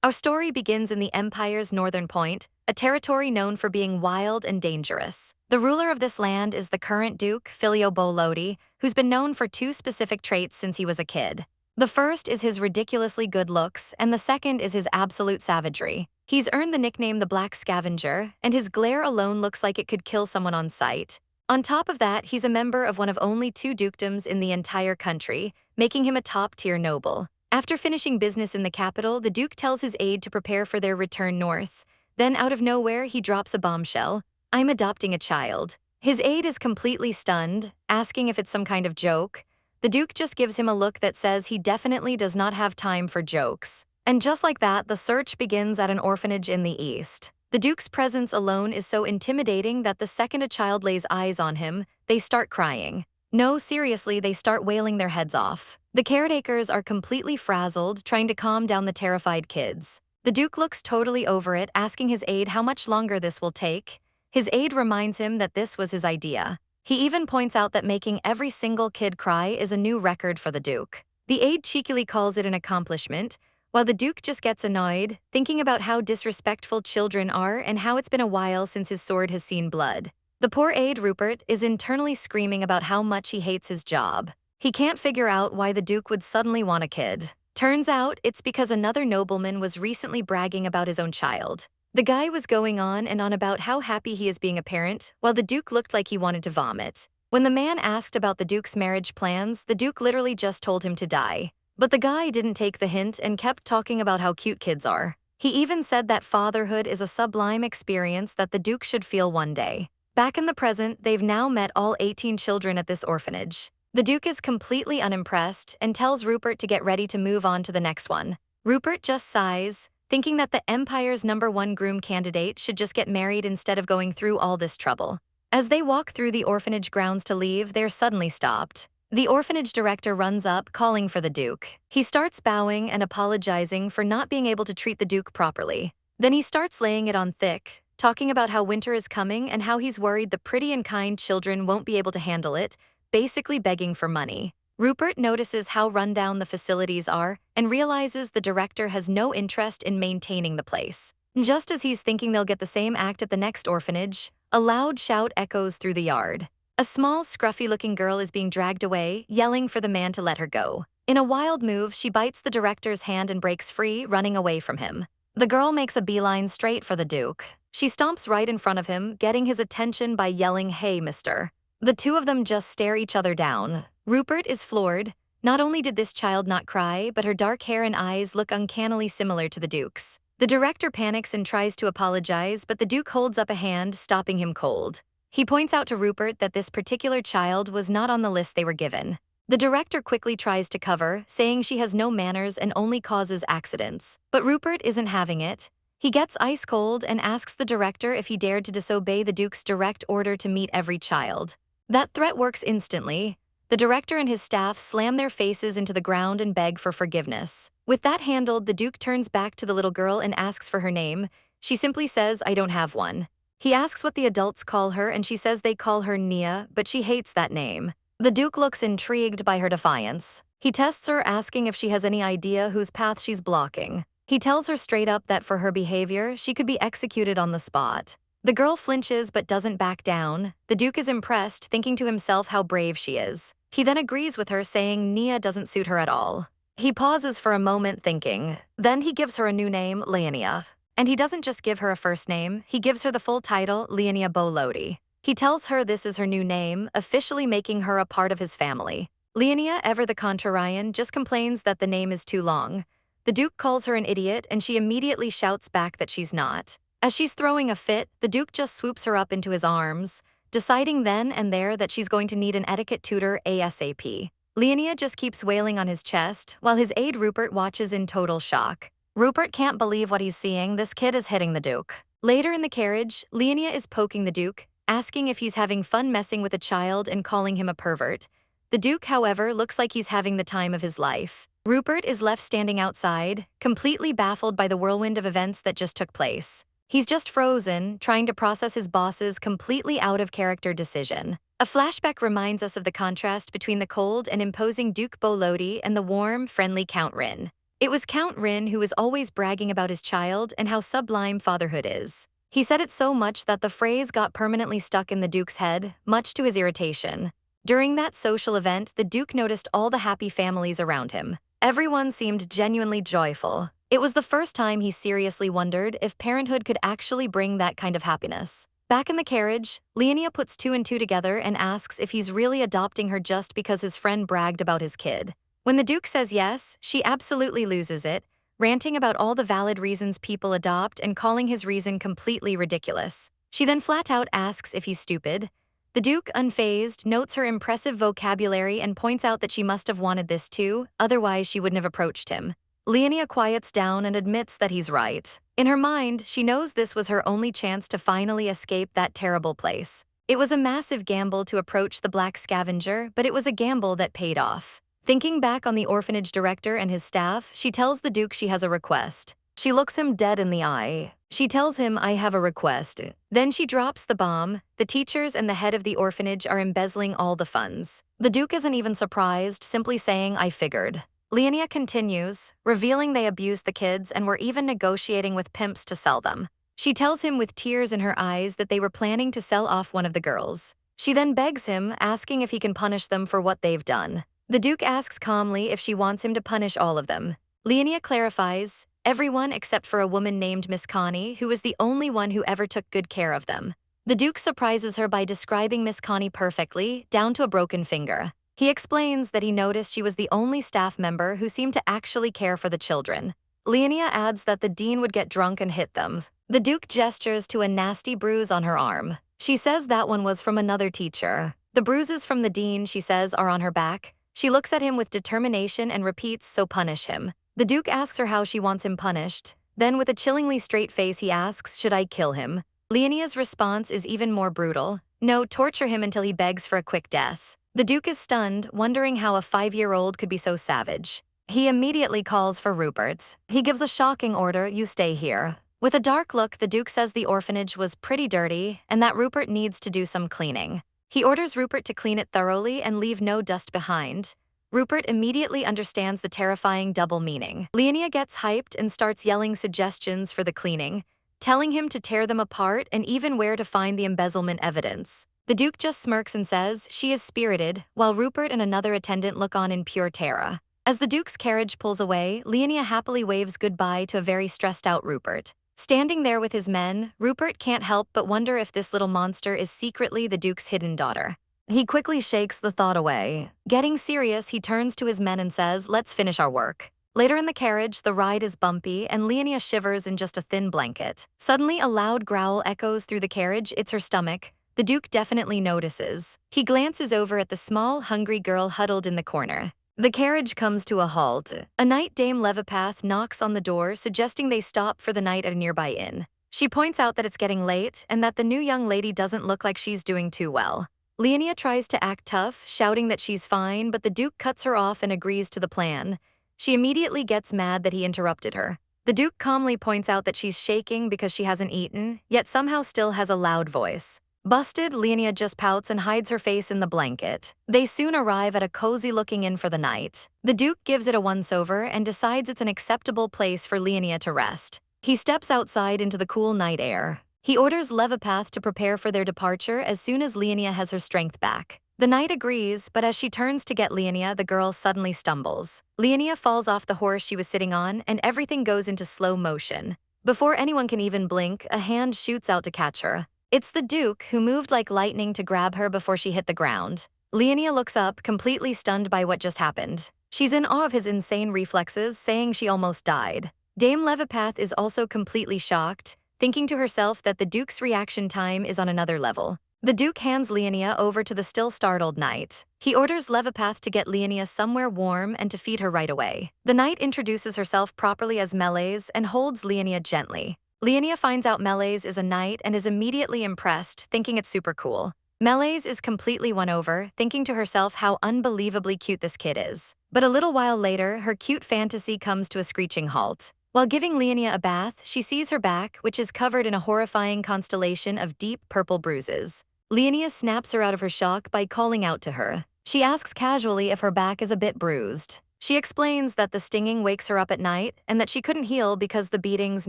Our story begins in the Empire's northern point, a territory known for being wild and dangerous. The ruler of this land is the current Duke, Boli, who's been known for two specific traits since he was a kid. The first is his ridiculously good looks, and the second is his absolute savagery. He's earned the nickname the Black Scavenger, and his glare alone looks like it could kill someone on sight. On top of that, he's a member of one of only two dukedoms in the entire country, making him a top-tier noble. After finishing business in the capital, the Duke tells his aide to prepare for their return north. Then, out of nowhere, he drops a bombshell. "I'm adopting a child." His aide is completely stunned, asking if it's some kind of joke. The Duke just gives him a look that says he definitely does not have time for jokes. And just like that, the search begins at an orphanage in the east. The Duke's presence alone is so intimidating that the second a child lays eyes on him, they start crying. No, seriously, they start wailing their heads off. The caretakers are completely frazzled, trying to calm down the terrified kids. The Duke looks totally over it, asking his aide how much longer this will take. His aide reminds him that this was his idea. He even points out that making every single kid cry is a new record for the Duke. The aide cheekily calls it an accomplishment, while the Duke just gets annoyed, thinking about how disrespectful children are and how it's been a while since his sword has seen blood. The poor aide, Rupert, is internally screaming about how much he hates his job. He can't figure out why the Duke would suddenly want a kid. Turns out, it's because another nobleman was recently bragging about his own child. The guy was going on and on about how happy he is being a parent, while the Duke looked like he wanted to vomit. When the man asked about the Duke's marriage plans, the Duke literally just told him to die. But the guy didn't take the hint and kept talking about how cute kids are. He even said that fatherhood is a sublime experience that the Duke should feel one day. Back in the present, they've now met all 18 children at this orphanage. The Duke is completely unimpressed and tells Rupert to get ready to move on to the next one. Rupert just sighs, thinking that the Empire's #1 groom candidate should just get married instead of going through all this trouble. As they walk through the orphanage grounds to leave, they're suddenly stopped. The orphanage director runs up, calling for the Duke. He starts bowing and apologizing for not being able to treat the Duke properly. Then he starts laying it on thick, talking about how winter is coming and how he's worried the pretty and kind children won't be able to handle it, basically begging for money. Rupert notices how rundown the facilities are and realizes the director has no interest in maintaining the place. Just as he's thinking they'll get the same act at the next orphanage, a loud shout echoes through the yard. A small, scruffy-looking girl is being dragged away, yelling for the man to let her go. In a wild move, she bites the director's hand and breaks free, running away from him. The girl makes a beeline straight for the Duke. She stomps right in front of him, getting his attention by yelling, "Hey, mister." The two of them just stare each other down. Rupert is floored. Not only did this child not cry, but her dark hair and eyes look uncannily similar to the Duke's. The director panics and tries to apologize, but the Duke holds up a hand, stopping him cold. He points out to Rupert that this particular child was not on the list they were given. The director quickly tries to cover, saying she has no manners and only causes accidents. But Rupert isn't having it. He gets ice cold and asks the director if he dared to disobey the Duke's direct order to meet every child. That threat works instantly. The director and his staff slam their faces into the ground and beg for forgiveness. With that handled, the Duke turns back to the little girl and asks for her name. She simply says, "I don't have one." He asks what the adults call her, and she says they call her Nia, but she hates that name. The Duke looks intrigued by her defiance. He tests her, asking if she has any idea whose path she's blocking. He tells her straight up that for her behavior, she could be executed on the spot. The girl flinches but doesn't back down. The Duke is impressed, thinking to himself how brave she is. He then agrees with her, saying Nia doesn't suit her at all. He pauses for a moment, thinking. Then he gives her a new name, Leonia. And he doesn't just give her a first name, he gives her the full title, Leonia Boli. He tells her this is her new name, officially making her a part of his family. Leonia, ever the contrarian, just complains that the name is too long. The Duke calls her an idiot, and she immediately shouts back that she's not. As she's throwing a fit, the Duke just swoops her up into his arms, deciding then and there that she's going to need an etiquette tutor ASAP. Leonia just keeps wailing on his chest, while his aide Rupert watches in total shock. Rupert can't believe what he's seeing. This kid is hitting the Duke. Later in the carriage, Leonia is poking the Duke, asking if he's having fun messing with a child and calling him a pervert. The Duke, however, looks like he's having the time of his life. Rupert is left standing outside, completely baffled by the whirlwind of events that just took place. He's just frozen, trying to process his boss's completely out-of-character decision. A flashback reminds us of the contrast between the cold and imposing Duke Boli and the warm, friendly Count Rin. It was Count Rin who was always bragging about his child and how sublime fatherhood is. He said it so much that the phrase got permanently stuck in the Duke's head, much to his irritation. During that social event, the Duke noticed all the happy families around him. Everyone seemed genuinely joyful. It was the first time he seriously wondered if parenthood could actually bring that kind of happiness. Back in the carriage, Leonia puts two and two together and asks if he's really adopting her just because his friend bragged about his kid. When the Duke says yes, she absolutely loses it, ranting about all the valid reasons people adopt and calling his reason completely ridiculous. She then flat out asks if he's stupid. The Duke, unfazed, notes her impressive vocabulary and points out that she must have wanted this too, otherwise she wouldn't have approached him. Leonia quiets down and admits that he's right. In her mind, she knows this was her only chance to finally escape that terrible place. It was a massive gamble to approach the Black Scavenger, but it was a gamble that paid off. Thinking back on the orphanage director and his staff, she tells the Duke she has a request. She looks him dead in the eye. She tells him, "I have a request." Then she drops the bomb. The teachers and the head of the orphanage are embezzling all the funds. The Duke isn't even surprised, simply saying, "I figured." Leonia continues, revealing they abused the kids and were even negotiating with pimps to sell them. She tells him with tears in her eyes that they were planning to sell off one of the girls. She then begs him, asking if he can punish them for what they've done. The Duke asks calmly if she wants him to punish all of them. Leonia clarifies, everyone except for a woman named Miss Connie, who was the only one who ever took good care of them. The Duke surprises her by describing Miss Connie perfectly, down to a broken finger. He explains that he noticed she was the only staff member who seemed to actually care for the children. Leonia adds that the dean would get drunk and hit them. The Duke gestures to a nasty bruise on her arm. She says that one was from another teacher. The bruises from the dean, she says, are on her back. She looks at him with determination and repeats, "So punish him." The Duke asks her how she wants him punished. Then with a chillingly straight face he asks, "Should I kill him?" Leonia's response is even more brutal. "No, torture him until he begs for a quick death." The Duke is stunned, wondering how a 5-year-old could be so savage. He immediately calls for Rupert. He gives a shocking order, "You stay here." With a dark look, the Duke says the orphanage was pretty dirty and that Rupert needs to do some cleaning. He orders Rupert to clean it thoroughly and leave no dust behind. Rupert immediately understands the terrifying double meaning. Leonia gets hyped and starts yelling suggestions for the cleaning, telling him to tear them apart and even where to find the embezzlement evidence. The Duke just smirks and says she is spirited, while Rupert and another attendant look on in pure terror. As the Duke's carriage pulls away, Leonia happily waves goodbye to a very stressed-out Rupert. Standing there with his men, Rupert can't help but wonder if this little monster is secretly the Duke's hidden daughter. He quickly shakes the thought away. Getting serious, he turns to his men and says, "Let's finish our work." Later in the carriage, the ride is bumpy and Leonia shivers in just a thin blanket. Suddenly, a loud growl echoes through the carriage. It's her stomach. The Duke definitely notices. He glances over at the small, hungry girl huddled in the corner. The carriage comes to a halt. A night Dame Levipath knocks on the door, suggesting they stop for the night at a nearby inn. She points out that it's getting late and that the new young lady doesn't look like she's doing too well. Leonia tries to act tough, shouting that she's fine, but the Duke cuts her off and agrees to the plan. She immediately gets mad that he interrupted her. The Duke calmly points out that she's shaking because she hasn't eaten, yet somehow still has a loud voice. Busted, Leonia just pouts and hides her face in the blanket. They soon arrive at a cozy-looking inn for the night. The Duke gives it a once-over and decides it's an acceptable place for Leonia to rest. He steps outside into the cool night air. He orders Levipath to prepare for their departure as soon as Leonia has her strength back. The knight agrees, but as she turns to get Leonia, the girl suddenly stumbles. Leonia falls off the horse she was sitting on, and everything goes into slow motion. Before anyone can even blink, a hand shoots out to catch her. It's the Duke, who moved like lightning to grab her before she hit the ground. Leonia looks up, completely stunned by what just happened. She's in awe of his insane reflexes, saying she almost died. Dame Levipath is also completely shocked, thinking to herself that the Duke's reaction time is on another level. The Duke hands Leonia over to the still startled knight. He orders Levipath to get Leonia somewhere warm and to feed her right away. The knight introduces herself properly as Meleys and holds Leonia gently. Leonia finds out Meleys is a knight and is immediately impressed, thinking it's super cool. Meleys is completely won over, thinking to herself how unbelievably cute this kid is. But a little while later, her cute fantasy comes to a screeching halt. While giving Leonia a bath, she sees her back, which is covered in a horrifying constellation of deep purple bruises. Leonia snaps her out of her shock by calling out to her. She asks casually if her back is a bit bruised. She explains that the stinging wakes her up at night and that she couldn't heal because the beatings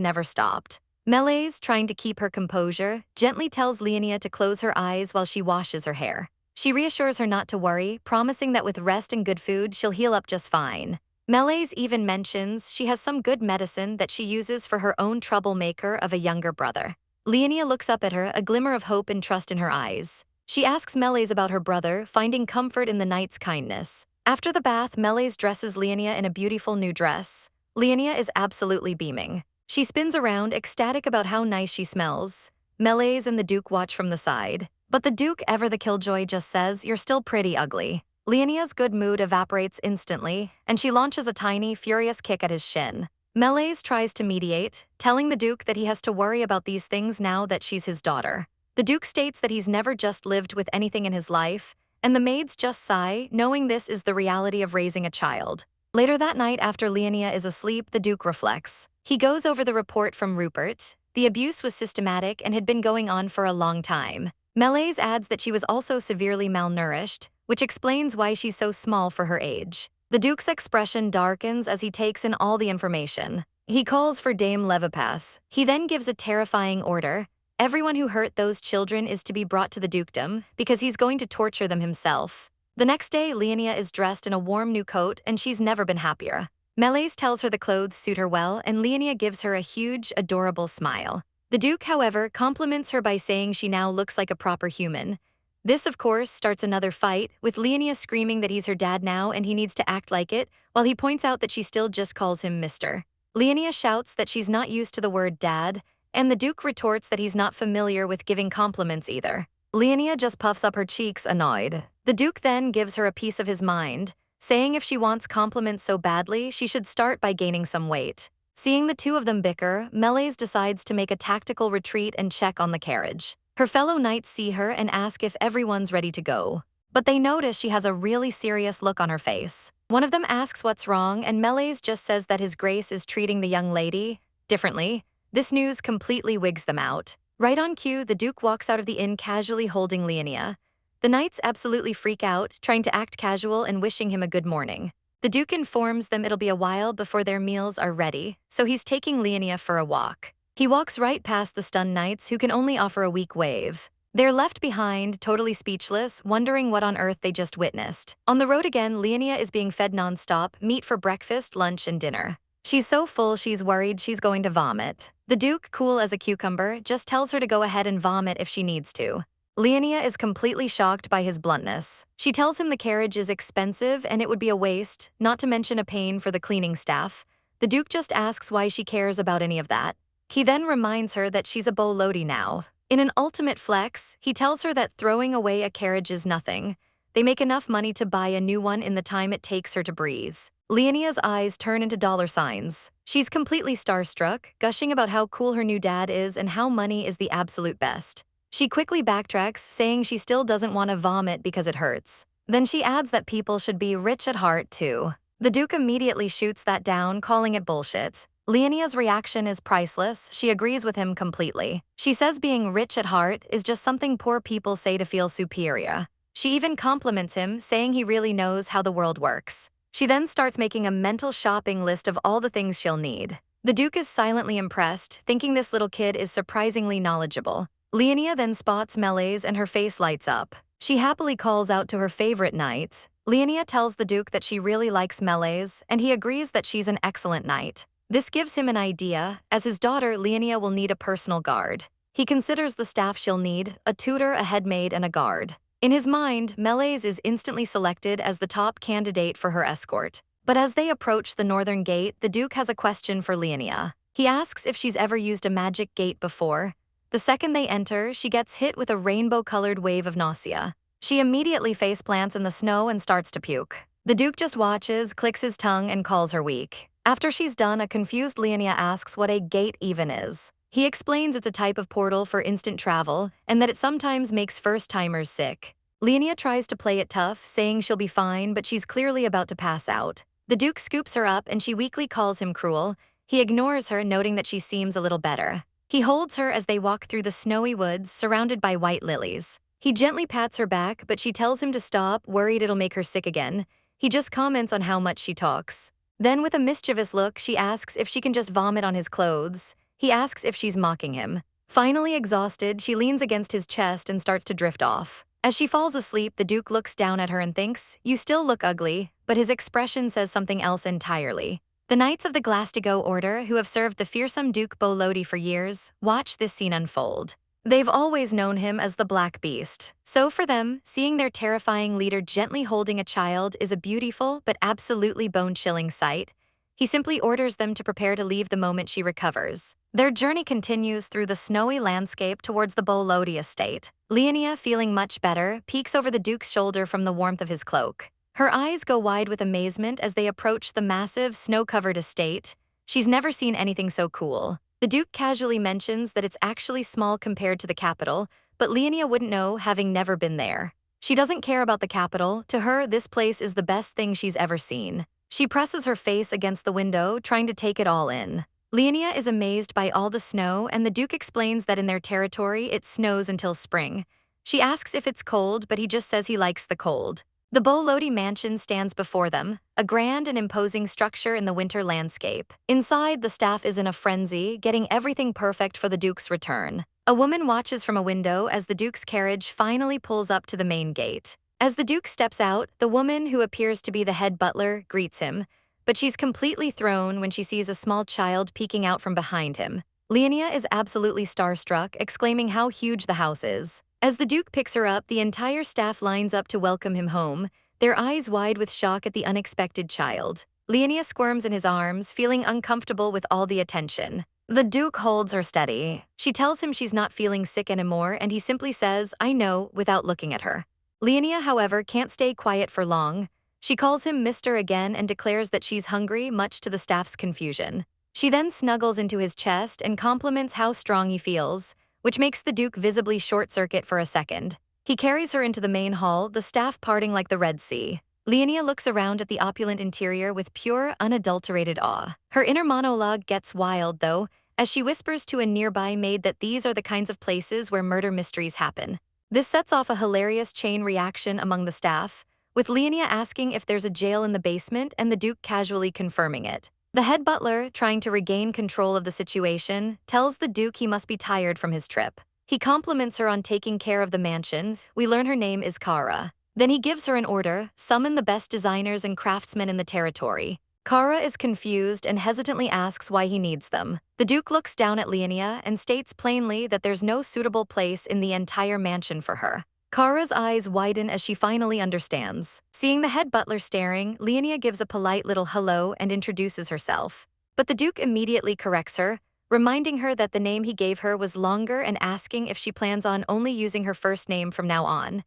never stopped. Melee's, trying to keep her composure, gently tells Leonia to close her eyes while she washes her hair. She reassures her not to worry, promising that with rest and good food, she'll heal up just fine. Melee's even mentions she has some good medicine that she uses for her own troublemaker of a younger brother. Leonia looks up at her, a glimmer of hope and trust in her eyes. She asks Melee's about her brother, finding comfort in the knight's kindness. After the bath, Melee's dresses Leonia in a beautiful new dress. Leonia is absolutely beaming. She spins around, ecstatic about how nice she smells. Melee's and the Duke watch from the side. But the Duke, ever the killjoy, just says, "You're still pretty ugly." Leonia's good mood evaporates instantly, and she launches a tiny, furious kick at his shin. Melee's tries to mediate, telling the Duke that he has to worry about these things now that she's his daughter. The Duke states that he's never just lived with anything in his life, and the maids just sigh, knowing this is the reality of raising a child. Later that night, after Leonia is asleep, the Duke reflects. He goes over the report from Rupert. The abuse was systematic and had been going on for a long time. Melee's adds that she was also severely malnourished, which explains why she's so small for her age. The Duke's expression darkens as he takes in all the information. He calls for Dame Levipath. He then gives a terrifying order. Everyone who hurt those children is to be brought to the dukedom, because he's going to torture them himself. The next day, Leonia is dressed in a warm new coat, and she's never been happier. Melee's tells her the clothes suit her well, and Leonia gives her a huge, adorable smile. The Duke, however, compliments her by saying she now looks like a proper human. This, of course, starts another fight, with Leonia screaming that he's her dad now and he needs to act like it, while he points out that she still just calls him Mr. Leonia shouts that she's not used to the word dad, and the Duke retorts that he's not familiar with giving compliments either. Leonia just puffs up her cheeks, annoyed. The Duke then gives her a piece of his mind, saying if she wants compliments so badly, she should start by gaining some weight. Seeing the two of them bicker, Melee's decides to make a tactical retreat and check on the carriage. Her fellow knights see her and ask if everyone's ready to go. But they notice she has a really serious look on her face. One of them asks what's wrong, and Melee's just says that His Grace is treating the young lady differently. This news completely wigs them out. Right on cue, the Duke walks out of the inn casually holding Leonia. The knights absolutely freak out, trying to act casual and wishing him a good morning. The Duke informs them it'll be a while before their meals are ready, so he's taking Leonia for a walk. He walks right past the stunned knights, who can only offer a weak wave. They're left behind, totally speechless, wondering what on earth they just witnessed. On the road again, Leonia is being fed non-stop, meat for breakfast, lunch, and dinner. She's so full she's worried she's going to vomit. The Duke, cool as a cucumber, just tells her to go ahead and vomit if she needs to. Leonia is completely shocked by his bluntness. She tells him the carriage is expensive and it would be a waste, not to mention a pain for the cleaning staff. The Duke just asks why she cares about any of that. He then reminds her that she's a Boli now. In an ultimate flex, he tells her that throwing away a carriage is nothing. They make enough money to buy a new one in the time it takes her to breathe. Leonia's eyes turn into dollar signs. She's completely starstruck, gushing about how cool her new dad is and how money is the absolute best. She quickly backtracks, saying she still doesn't want to vomit because it hurts. Then she adds that people should be rich at heart too. The Duke immediately shoots that down, calling it bullshit. Leonia's reaction is priceless. She agrees with him completely. She says being rich at heart is just something poor people say to feel superior. She even compliments him, saying he really knows how the world works. She then starts making a mental shopping list of all the things she'll need. The Duke is silently impressed, thinking this little kid is surprisingly knowledgeable. Leonia then spots Melee's and her face lights up. She happily calls out to her favorite knight. Leonia tells the Duke that she really likes Melee's, and he agrees that she's an excellent knight. This gives him an idea. As his daughter, Leonia will need a personal guard. He considers the staff she'll need: a tutor, a headmaid, and a guard. In his mind, Melee's is instantly selected as the top candidate for her escort. But as they approach the northern gate, the Duke has a question for Leonia. He asks if she's ever used a magic gate before. The second they enter, she gets hit with a rainbow-colored wave of nausea. She immediately faceplants in the snow and starts to puke. The Duke just watches, clicks his tongue, and calls her weak. After she's done, a confused Leonia asks what a gate even is. He explains it's a type of portal for instant travel, and that it sometimes makes first-timers sick. Leonia tries to play it tough, saying she'll be fine, but she's clearly about to pass out. The Duke scoops her up, and she weakly calls him cruel. He ignores her, noting that she seems a little better. He holds her as they walk through the snowy woods, surrounded by white lilies. He gently pats her back, but she tells him to stop, worried it'll make her sick again. He just comments on how much she talks. Then with a mischievous look, she asks if she can just vomit on his clothes. He asks if she's mocking him. Finally exhausted, she leans against his chest and starts to drift off. As she falls asleep, the Duke looks down at her and thinks, "You still look ugly," but his expression says something else entirely. The Knights of the Glastigo Order, who have served the fearsome Duke Boli for years, watch this scene unfold. They've always known him as the Black Beast. So for them, seeing their terrifying leader gently holding a child is a beautiful but absolutely bone-chilling sight. He simply orders them to prepare to leave the moment she recovers. Their journey continues through the snowy landscape towards the Boli estate. Leonia, feeling much better, peeks over the Duke's shoulder from the warmth of his cloak. Her eyes go wide with amazement as they approach the massive, snow-covered estate. She's never seen anything so cool. The Duke casually mentions that it's actually small compared to the capital, but Leonia wouldn't know, having never been there. She doesn't care about the capital. To her, this place is the best thing she's ever seen. She presses her face against the window, trying to take it all in. Leonia is amazed by all the snow, and the Duke explains that in their territory, it snows until spring. She asks if it's cold, but he just says he likes the cold. The Boli mansion stands before them, a grand and imposing structure in the winter landscape. Inside, the staff is in a frenzy, getting everything perfect for the Duke's return. A woman watches from a window as the Duke's carriage finally pulls up to the main gate. As the Duke steps out, the woman, who appears to be the head butler, greets him, but she's completely thrown when she sees a small child peeking out from behind him. Leonia is absolutely starstruck, exclaiming how huge the house is. As the Duke picks her up, the entire staff lines up to welcome him home, their eyes wide with shock at the unexpected child. Leonia squirms in his arms, feeling uncomfortable with all the attention. The Duke holds her steady. She tells him she's not feeling sick anymore, and he simply says, "I know," without looking at her. Leonia, however, can't stay quiet for long. She calls him Mr. again and declares that she's hungry, much to the staff's confusion. She then snuggles into his chest and compliments how strong he feels, which makes the Duke visibly short-circuit for a second. He carries her into the main hall, the staff parting like the Red Sea. Leonia looks around at the opulent interior with pure, unadulterated awe. Her inner monologue gets wild, though, as she whispers to a nearby maid that these are the kinds of places where murder mysteries happen. This sets off a hilarious chain reaction among the staff, with Leonia asking if there's a jail in the basement and the Duke casually confirming it. The head butler, trying to regain control of the situation, tells the Duke he must be tired from his trip. He compliments her on taking care of the mansions. We learn her name is Kara. Then he gives her an order: summon the best designers and craftsmen in the territory. Kara is confused and hesitantly asks why he needs them. The Duke looks down at Leonia and states plainly that there's no suitable place in the entire mansion for her. Kara's eyes widen as she finally understands. Seeing the head butler staring, Leonia gives a polite little hello and introduces herself. But the Duke immediately corrects her, reminding her that the name he gave her was longer and asking if she plans on only using her first name from now on.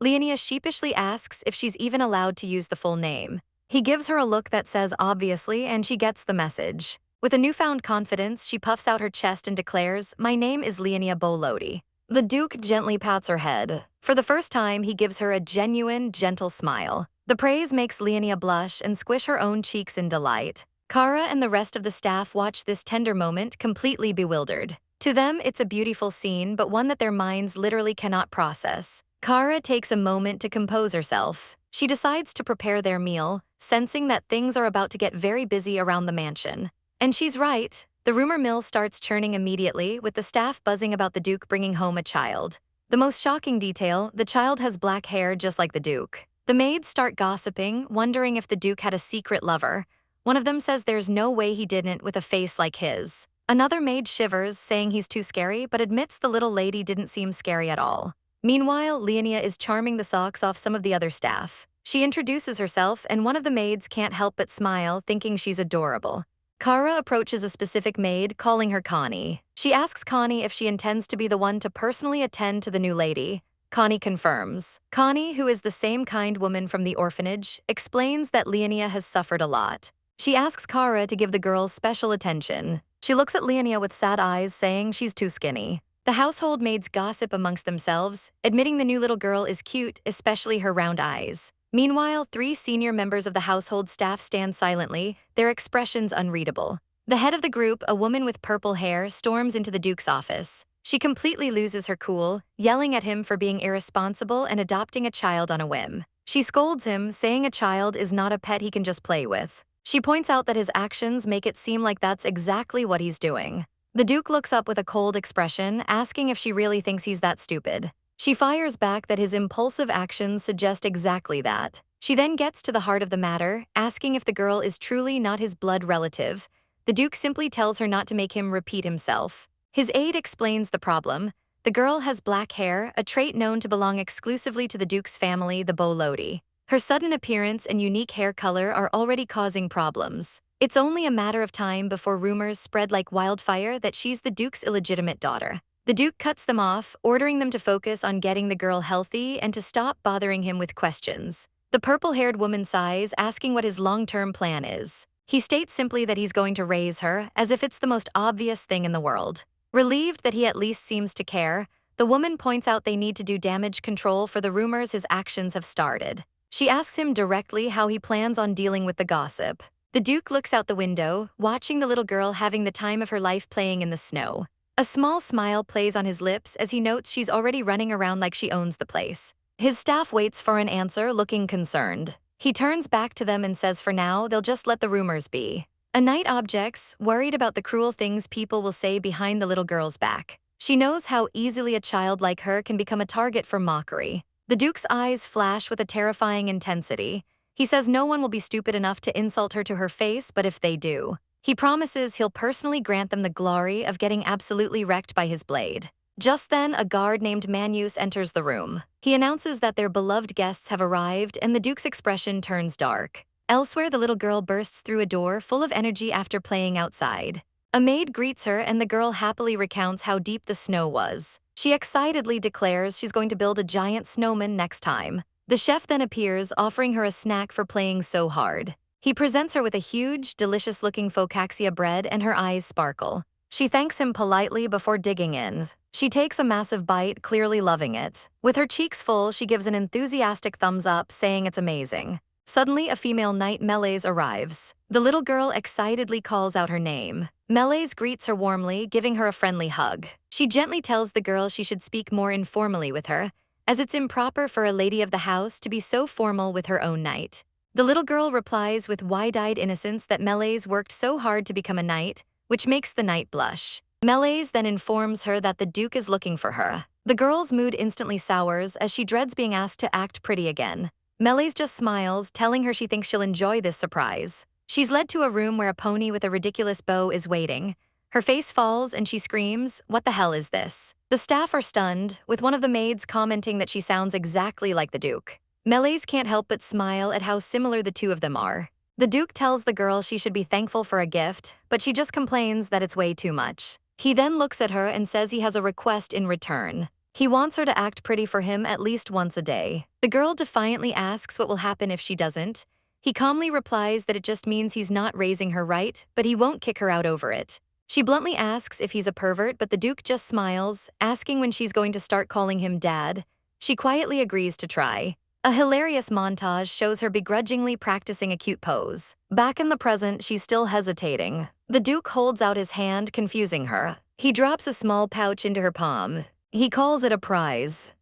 Leonia sheepishly asks if she's even allowed to use the full name. He gives her a look that says obviously, and she gets the message. With a newfound confidence, she puffs out her chest and declares, "My name is Leonia Boli." The Duke gently pats her head. For the first time, he gives her a genuine, gentle smile. The praise makes Leonia blush and squish her own cheeks in delight. Kara and the rest of the staff watch this tender moment, completely bewildered. To them, it's a beautiful scene, but one that their minds literally cannot process. Kara takes a moment to compose herself. She decides to prepare their meal, sensing that things are about to get very busy around the mansion. And she's right. The rumor mill starts churning immediately, with the staff buzzing about the Duke bringing home a child. The most shocking detail, the child has black hair just like the Duke. The maids start gossiping, wondering if the Duke had a secret lover. One of them says there's no way he didn't with a face like his. Another maid shivers, saying he's too scary, but admits the little lady didn't seem scary at all. Meanwhile, Leonia is charming the socks off some of the other staff. She introduces herself, and one of the maids can't help but smile, thinking she's adorable. Kara approaches a specific maid, calling her Connie. She asks Connie if she intends to be the one to personally attend to the new lady. Connie confirms. Connie, who is the same kind woman from the orphanage, explains that Leonia has suffered a lot. She asks Kara to give the girls special attention. She looks at Leonia with sad eyes, saying she's too skinny. The household maids gossip amongst themselves, admitting the new little girl is cute, especially her round eyes. Meanwhile, 3 senior members of the household staff stand silently, their expressions unreadable. The head of the group, a woman with purple hair, storms into the Duke's office. She completely loses her cool, yelling at him for being irresponsible and adopting a child on a whim. She scolds him, saying a child is not a pet he can just play with. She points out that his actions make it seem like that's exactly what he's doing. The Duke looks up with a cold expression, asking if she really thinks he's that stupid. She fires back that his impulsive actions suggest exactly that. She then gets to the heart of the matter, asking if the girl is truly not his blood relative. The Duke simply tells her not to make him repeat himself. His aide explains the problem. The girl has black hair, a trait known to belong exclusively to the Duke's family, the Boli. Her sudden appearance and unique hair color are already causing problems. It's only a matter of time before rumors spread like wildfire that she's the Duke's illegitimate daughter. The Duke cuts them off, ordering them to focus on getting the girl healthy and to stop bothering him with questions. The purple-haired woman sighs, asking what his long-term plan is. He states simply that he's going to raise her, as if it's the most obvious thing in the world. Relieved that he at least seems to care, the woman points out they need to do damage control for the rumors his actions have started. She asks him directly how he plans on dealing with the gossip. The Duke looks out the window, watching the little girl having the time of her life playing in the snow. A small smile plays on his lips as he notes she's already running around like she owns the place. His staff waits for an answer, looking concerned. He turns back to them and says for now, they'll just let the rumors be. A knight objects, worried about the cruel things people will say behind the little girl's back. She knows how easily a child like her can become a target for mockery. The Duke's eyes flash with a terrifying intensity. He says no one will be stupid enough to insult her to her face, but if they do, he promises he'll personally grant them the glory of getting absolutely wrecked by his blade. Just then, a guard named Manwha enters the room. He announces that their beloved guests have arrived, and the Duke's expression turns dark. Elsewhere, the little girl bursts through a door full of energy after playing outside. A maid greets her, and the girl happily recounts how deep the snow was. She excitedly declares she's going to build a giant snowman next time. The chef then appears, offering her a snack for playing so hard. He presents her with a huge, delicious-looking focaccia bread, and her eyes sparkle. She thanks him politely before digging in. She takes a massive bite, clearly loving it. With her cheeks full, she gives an enthusiastic thumbs up, saying it's amazing. Suddenly, a female knight, Meleys, arrives. The little girl excitedly calls out her name. Meleys greets her warmly, giving her a friendly hug. She gently tells the girl she should speak more informally with her, as it's improper for a lady of the house to be so formal with her own knight. The little girl replies with wide-eyed innocence that Meleys worked so hard to become a knight, which makes the knight blush. Meleys then informs her that the Duke is looking for her. The girl's mood instantly sours as she dreads being asked to act pretty again. Meleys just smiles, telling her she thinks she'll enjoy this surprise. She's led to a room where a pony with a ridiculous bow is waiting. Her face falls and she screams, "What the hell is this?" The staff are stunned, with one of the maids commenting that she sounds exactly like the Duke. Meleys can't help but smile at how similar the two of them are. The Duke tells the girl she should be thankful for a gift, but she just complains that it's way too much. He then looks at her and says he has a request in return. He wants her to act pretty for him at least once a day. The girl defiantly asks what will happen if she doesn't. He calmly replies that it just means he's not raising her right, but he won't kick her out over it. She bluntly asks if he's a pervert, but the Duke just smiles, asking when she's going to start calling him dad. She quietly agrees to try. A hilarious montage shows her begrudgingly practicing a cute pose. Back in the present, she's still hesitating. The Duke holds out his hand, confusing her. He drops a small pouch into her palm. He calls it a prize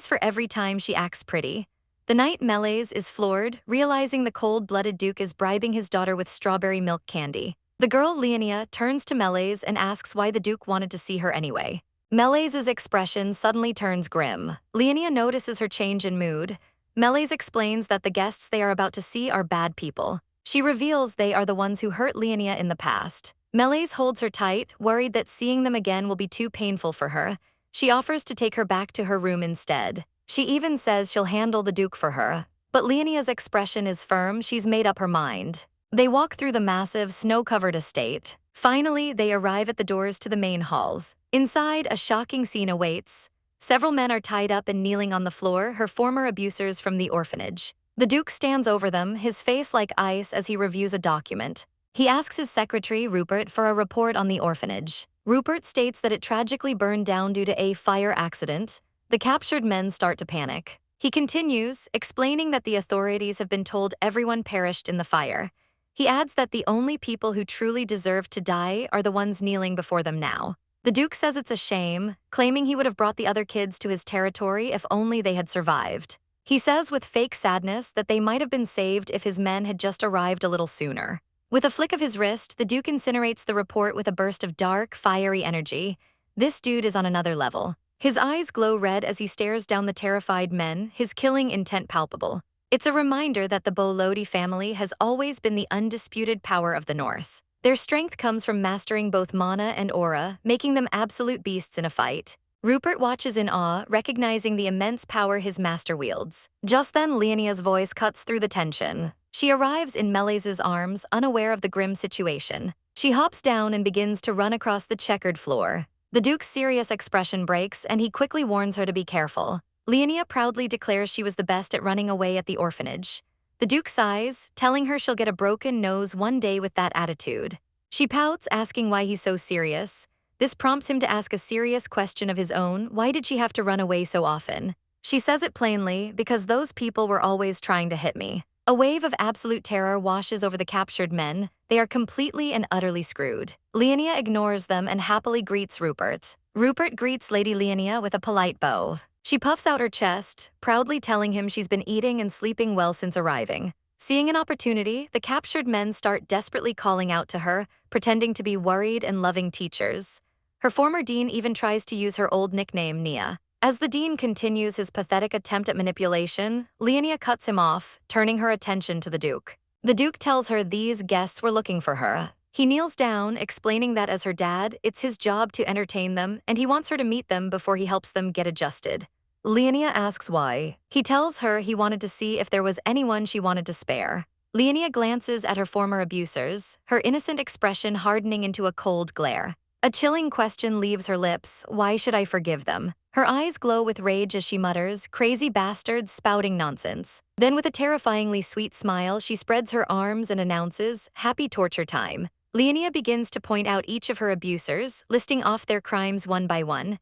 for every time she acts pretty. The knight Meleys is floored, realizing the cold-blooded Duke is bribing his daughter with strawberry milk candy. The girl Leonia turns to Meleys and asks why the Duke wanted to see her anyway. Meleys' expression suddenly turns grim. Leonia notices her change in mood. Meleys explains that the guests they are about to see are bad people. She reveals they are the ones who hurt Leonia in the past. Meleys holds her tight, worried that seeing them again will be too painful for her. She offers to take her back to her room instead. She even says she'll handle the Duke for her. But Leonia's expression is firm, she's made up her mind. They walk through the massive, snow-covered estate. Finally, they arrive at the doors to the main halls. Inside, a shocking scene awaits. Several men are tied up and kneeling on the floor, her former abusers from the orphanage. The Duke stands over them, his face like ice as he reviews a document. He asks his secretary, Rupert, for a report on the orphanage. Rupert states that it tragically burned down due to a fire accident. The captured men start to panic. He continues, explaining that the authorities have been told everyone perished in the fire. He adds that the only people who truly deserve to die are the ones kneeling before them now. The Duke says it's a shame, claiming he would have brought the other kids to his territory if only they had survived. He says with fake sadness that they might have been saved if his men had just arrived a little sooner. With a flick of his wrist, the Duke incinerates the report with a burst of dark, fiery energy. This dude is on another level. His eyes glow red as he stares down the terrified men, his killing intent palpable. It's a reminder that the Boli family has always been the undisputed power of the North. Their strength comes from mastering both mana and aura, making them absolute beasts in a fight. Rupert watches in awe, recognizing the immense power his master wields. Just then, Leonia's voice cuts through the tension. She arrives in Melese's arms, unaware of the grim situation. She hops down and begins to run across the checkered floor. The Duke's serious expression breaks, and he quickly warns her to be careful. Leonia proudly declares she was the best at running away at the orphanage. The Duke sighs, telling her she'll get a broken nose one day with that attitude. She pouts, asking why he's so serious. This prompts him to ask a serious question of his own. Why did she have to run away so often? She says it plainly, because those people were always trying to hit me. A wave of absolute terror washes over the captured men. They are completely and utterly screwed. Leonia ignores them and happily greets Rupert. Rupert greets Lady Leonia with a polite bow. She puffs out her chest, proudly telling him she's been eating and sleeping well since arriving. Seeing an opportunity, the captured men start desperately calling out to her, pretending to be worried and loving teachers. Her former dean even tries to use her old nickname, Nia. As the dean continues his pathetic attempt at manipulation, Leonia cuts him off, turning her attention to the Duke. The Duke tells her these guests were looking for her. He kneels down, explaining that as her dad, it's his job to entertain them, and he wants her to meet them before he helps them get adjusted. Leonia asks why. He tells her he wanted to see if there was anyone she wanted to spare. Leonia glances at her former abusers, her innocent expression hardening into a cold glare. A chilling question leaves her lips. Why should I forgive them? Her eyes glow with rage as she mutters, crazy bastards spouting nonsense. Then with a terrifyingly sweet smile, she spreads her arms and announces, happy torture time. Leonia begins to point out each of her abusers, listing off their crimes one by one.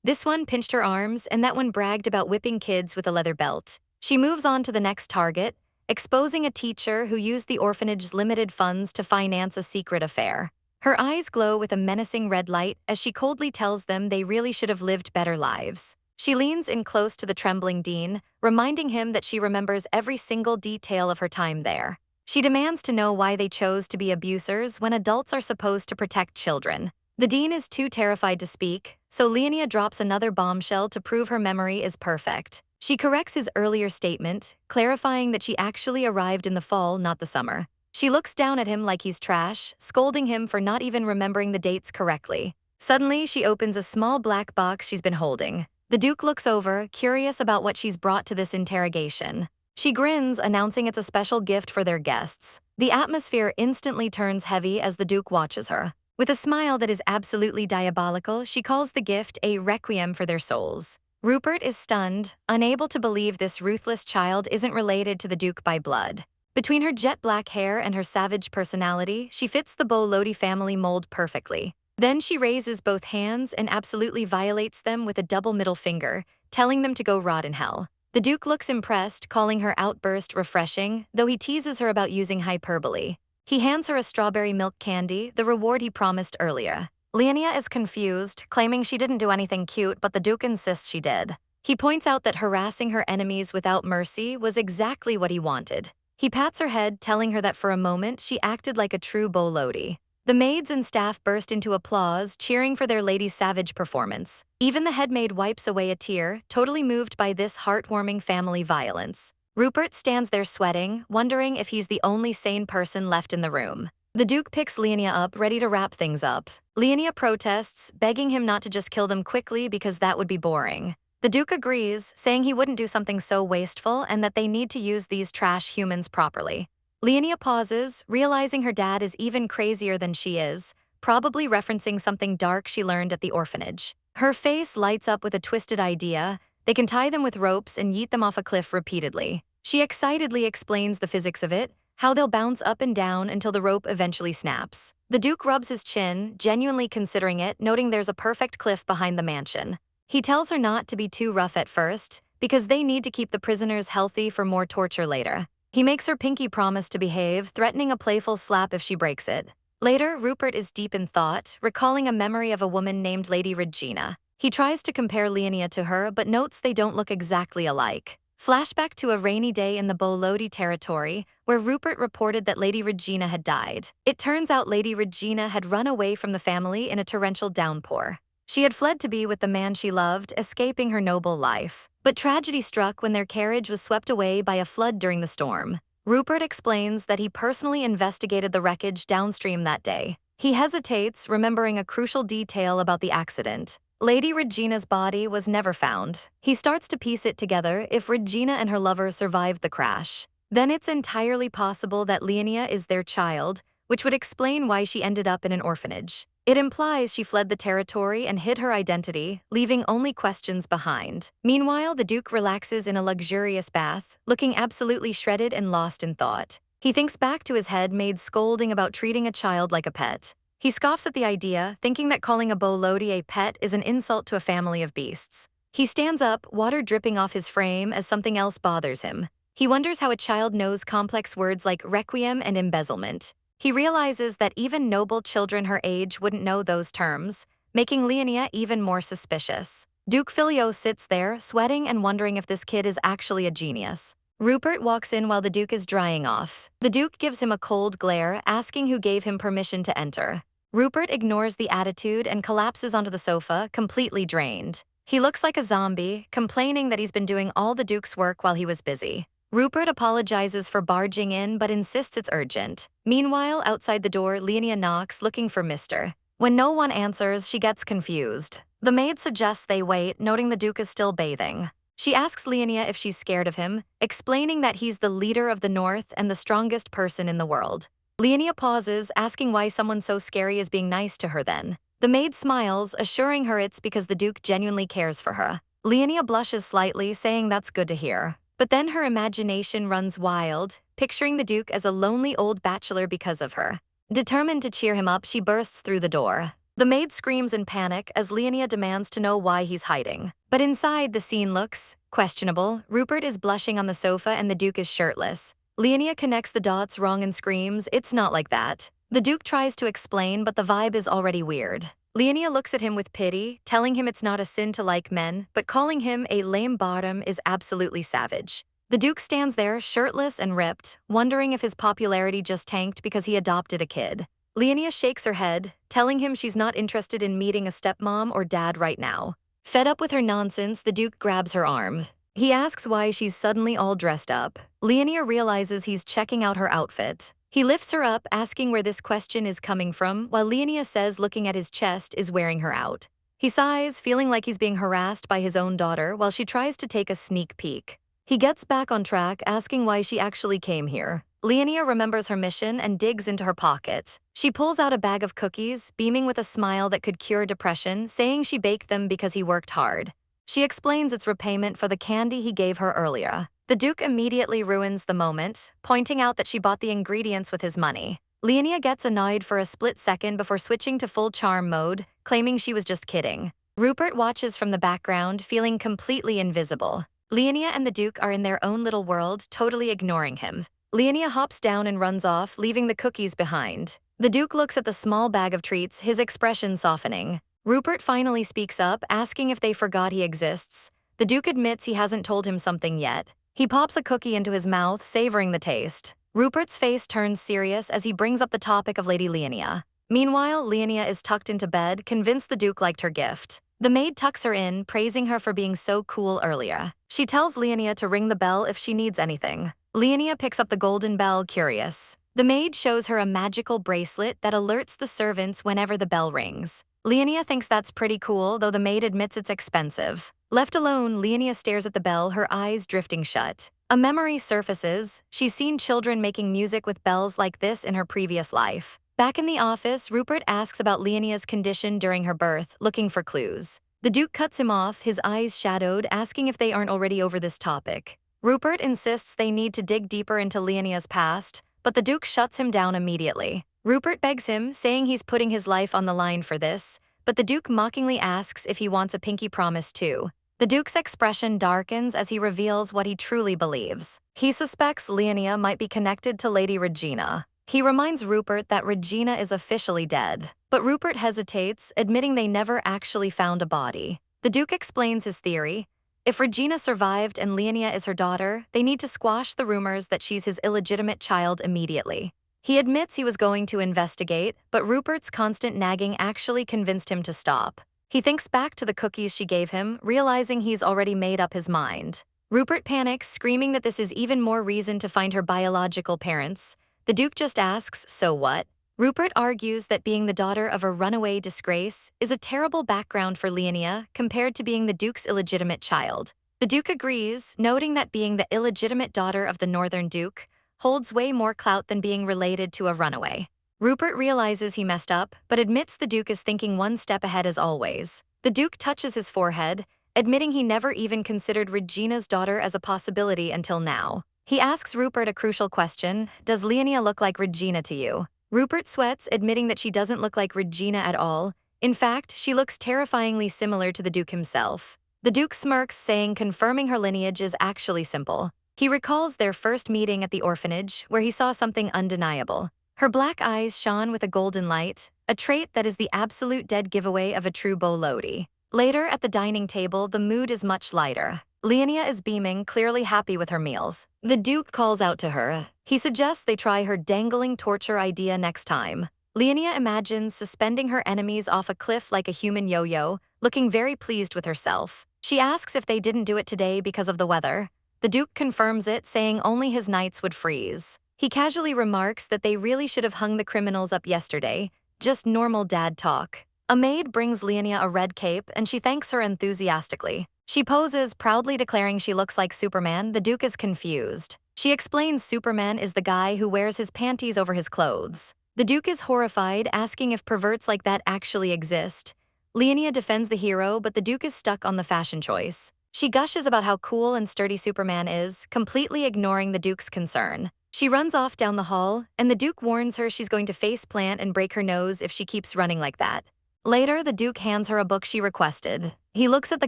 This one pinched her arms, and that one bragged about whipping kids with a leather belt. She moves on to the next target, exposing a teacher who used the orphanage's limited funds to finance a secret affair. Her eyes glow with a menacing red light as she coldly tells them they really should have lived better lives. She leans in close to the trembling dean, reminding him that she remembers every single detail of her time there. She demands to know why they chose to be abusers when adults are supposed to protect children. The dean is too terrified to speak, so Leonia drops another bombshell to prove her memory is perfect. She corrects his earlier statement, clarifying that she actually arrived in the fall, not the summer. She looks down at him like he's trash, scolding him for not even remembering the dates correctly. Suddenly, she opens a small black box she's been holding. The Duke looks over, curious about what she's brought to this interrogation. She grins, announcing it's a special gift for their guests. The atmosphere instantly turns heavy as the Duke watches her. With a smile that is absolutely diabolical, she calls the gift a requiem for their souls. Rupert is stunned, unable to believe this ruthless child isn't related to the Duke by blood. Between her jet black hair and her savage personality, she fits the Boli family mold perfectly. Then she raises both hands and absolutely violates them with a double middle finger, telling them to go rot in hell. The Duke looks impressed, calling her outburst refreshing, though he teases her about using hyperbole. He hands her a strawberry milk candy, the reward he promised earlier. Leonia is confused, claiming she didn't do anything cute, but the Duke insists she did. He points out that harassing her enemies without mercy was exactly what he wanted. He pats her head, telling her that for a moment she acted like a true Boli. The maids and staff burst into applause, cheering for their lady's savage performance. Even the headmaid wipes away a tear, totally moved by this heartwarming family violence. Rupert stands there sweating, wondering if he's the only sane person left in the room. The Duke picks Leonia up, ready to wrap things up. Leonia protests, begging him not to just kill them quickly because that would be boring. The Duke agrees, saying he wouldn't do something so wasteful and that they need to use these trash humans properly. Leonia pauses, realizing her dad is even crazier than she is, probably referencing something dark she learned at the orphanage. Her face lights up with a twisted idea. They can tie them with ropes and yeet them off a cliff repeatedly. She excitedly explains the physics of it, how they'll bounce up and down until the rope eventually snaps. The Duke rubs his chin, genuinely considering it, noting there's a perfect cliff behind the mansion. He tells her not to be too rough at first, because they need to keep the prisoners healthy for more torture later. He makes her pinky promise to behave, threatening a playful slap if she breaks it. Later, Rupert is deep in thought, recalling a memory of a woman named Lady Regina. He tries to compare Leonia to her, but notes they don't look exactly alike. Flashback to a rainy day in the Boli territory, where Rupert reported that Lady Regina had died. It turns out Lady Regina had run away from the family in a torrential downpour. She had fled to be with the man she loved, escaping her noble life. But tragedy struck when their carriage was swept away by a flood during the storm. Rupert explains that he personally investigated the wreckage downstream that day. He hesitates, remembering a crucial detail about the accident. Lady Regina's body was never found. He starts to piece it together if Regina and her lover survived the crash. Then it's entirely possible that Leonia is their child, which would explain why she ended up in an orphanage. It implies she fled the territory and hid her identity, leaving only questions behind. Meanwhile, the Duke relaxes in a luxurious bath, looking absolutely shredded and lost in thought. He thinks back to his head maid scolding about treating a child like a pet. He scoffs at the idea, thinking that calling a Boli a pet is an insult to a family of beasts. He stands up, water dripping off his frame as something else bothers him. He wonders how a child knows complex words like requiem and embezzlement. He realizes that even noble children her age wouldn't know those terms, making Leonia even more suspicious. Duke Filio sits there, sweating and wondering if this kid is actually a genius. Rupert walks in while the Duke is drying off. The Duke gives him a cold glare, asking who gave him permission to enter. Rupert ignores the attitude and collapses onto the sofa, completely drained. He looks like a zombie, complaining that he's been doing all the Duke's work while he was busy. Rupert apologizes for barging in but insists it's urgent. Meanwhile, outside the door, Leonia knocks, looking for Mr. When no one answers, she gets confused. The maid suggests they wait, noting the Duke is still bathing. She asks Leonia if she's scared of him, explaining that he's the leader of the North and the strongest person in the world. Leonia pauses, asking why someone so scary is being nice to her then. The maid smiles, assuring her it's because the Duke genuinely cares for her. Leonia blushes slightly, saying that's good to hear. But then her imagination runs wild, picturing the Duke as a lonely old bachelor because of her. Determined to cheer him up, she bursts through the door. The maid screams in panic as Leonia demands to know why he's hiding. But inside, the scene looks questionable. Rupert is blushing on the sofa and the Duke is shirtless. Leonia connects the dots wrong and screams, "It's not like that." The Duke tries to explain, but the vibe is already weird. Leonia looks at him with pity, telling him it's not a sin to like men, but calling him a lame bottom is absolutely savage. The Duke stands there, shirtless and ripped, wondering if his popularity just tanked because he adopted a kid. Leonia shakes her head, telling him she's not interested in meeting a stepmom or dad right now. Fed up with her nonsense, the Duke grabs her arm. He asks why she's suddenly all dressed up. Leonia realizes he's checking out her outfit. He lifts her up, asking where this question is coming from, while Leonia says looking at his chest is wearing her out. He sighs, feeling like he's being harassed by his own daughter while she tries to take a sneak peek. He gets back on track, asking why she actually came here. Leonia remembers her mission and digs into her pocket. She pulls out a bag of cookies, beaming with a smile that could cure depression, saying she baked them because he worked hard. She explains it's repayment for the candy he gave her earlier. The Duke immediately ruins the moment, pointing out that she bought the ingredients with his money. Leonia gets annoyed for a split second before switching to full charm mode, claiming she was just kidding. Rupert watches from the background, feeling completely invisible. Leonia and the Duke are in their own little world, totally ignoring him. Leonia hops down and runs off, leaving the cookies behind. The Duke looks at the small bag of treats, his expression softening. Rupert finally speaks up, asking if they forgot he exists. The Duke admits he hasn't told him something yet. He pops a cookie into his mouth, savoring the taste. Rupert's face turns serious as he brings up the topic of Lady Leonia. Meanwhile, Leonia is tucked into bed, convinced the Duke liked her gift. The maid tucks her in, praising her for being so cool earlier. She tells Leonia to ring the bell if she needs anything. Leonia picks up the golden bell, curious. The maid shows her a magical bracelet that alerts the servants whenever the bell rings. Leonia thinks that's pretty cool, though the maid admits it's expensive. Left alone, Leonia stares at the bell, her eyes drifting shut. A memory surfaces. She's seen children making music with bells like this in her previous life. Back in the office, Rupert asks about Leonia's condition during her birth, looking for clues. The Duke cuts him off, his eyes shadowed, asking if they aren't already over this topic. Rupert insists they need to dig deeper into Leonia's past, but the Duke shuts him down immediately. Rupert begs him, saying he's putting his life on the line for this, but the Duke mockingly asks if he wants a pinky promise too. The Duke's expression darkens as he reveals what he truly believes. He suspects Leonia might be connected to Lady Regina. He reminds Rupert that Regina is officially dead, but Rupert hesitates, admitting they never actually found a body. The Duke explains his theory, If Regina survived and Leonia is her daughter, they need to squash the rumors that she's his illegitimate child immediately. He admits he was going to investigate, but Rupert's constant nagging actually convinced him to stop. He thinks back to the cookies she gave him, realizing he's already made up his mind. Rupert panics, screaming that this is even more reason to find her biological parents. The Duke just asks, so what? Rupert argues that being the daughter of a runaway disgrace is a terrible background for Leonia compared to being the Duke's illegitimate child. The Duke agrees, noting that being the illegitimate daughter of the Northern Duke holds way more clout than being related to a runaway. Rupert realizes he messed up, but admits the Duke is thinking one step ahead as always. The Duke touches his forehead, admitting he never even considered Regina's daughter as a possibility until now. He asks Rupert a crucial question: does Leonia look like Regina to you? Rupert sweats, admitting that she doesn't look like Regina at all. In fact, she looks terrifyingly similar to the Duke himself. The Duke smirks, saying confirming her lineage is actually simple. He recalls their first meeting at the orphanage, where he saw something undeniable. Her black eyes shone with a golden light, a trait that is the absolute dead giveaway of a true Boli. Later, at the dining table, the mood is much lighter. Leonia is beaming, clearly happy with her meals. The Duke calls out to her. He suggests they try her dangling torture idea next time. Leonia imagines suspending her enemies off a cliff like a human yo-yo, looking very pleased with herself. She asks if they didn't do it today because of the weather. The Duke confirms it, saying only his knights would freeze. He casually remarks that they really should have hung the criminals up yesterday, just normal dad talk. A maid brings Leonia a red cape, and she thanks her enthusiastically. She poses, proudly declaring she looks like Superman. The Duke is confused. She explains Superman is the guy who wears his panties over his clothes. The Duke is horrified, asking if perverts like that actually exist. Leonia defends the hero, but the Duke is stuck on the fashion choice. She gushes about how cool and sturdy Superman is, completely ignoring the Duke's concern. She runs off down the hall, and the Duke warns her she's going to faceplant and break her nose if she keeps running like that. Later, the Duke hands her a book she requested. He looks at the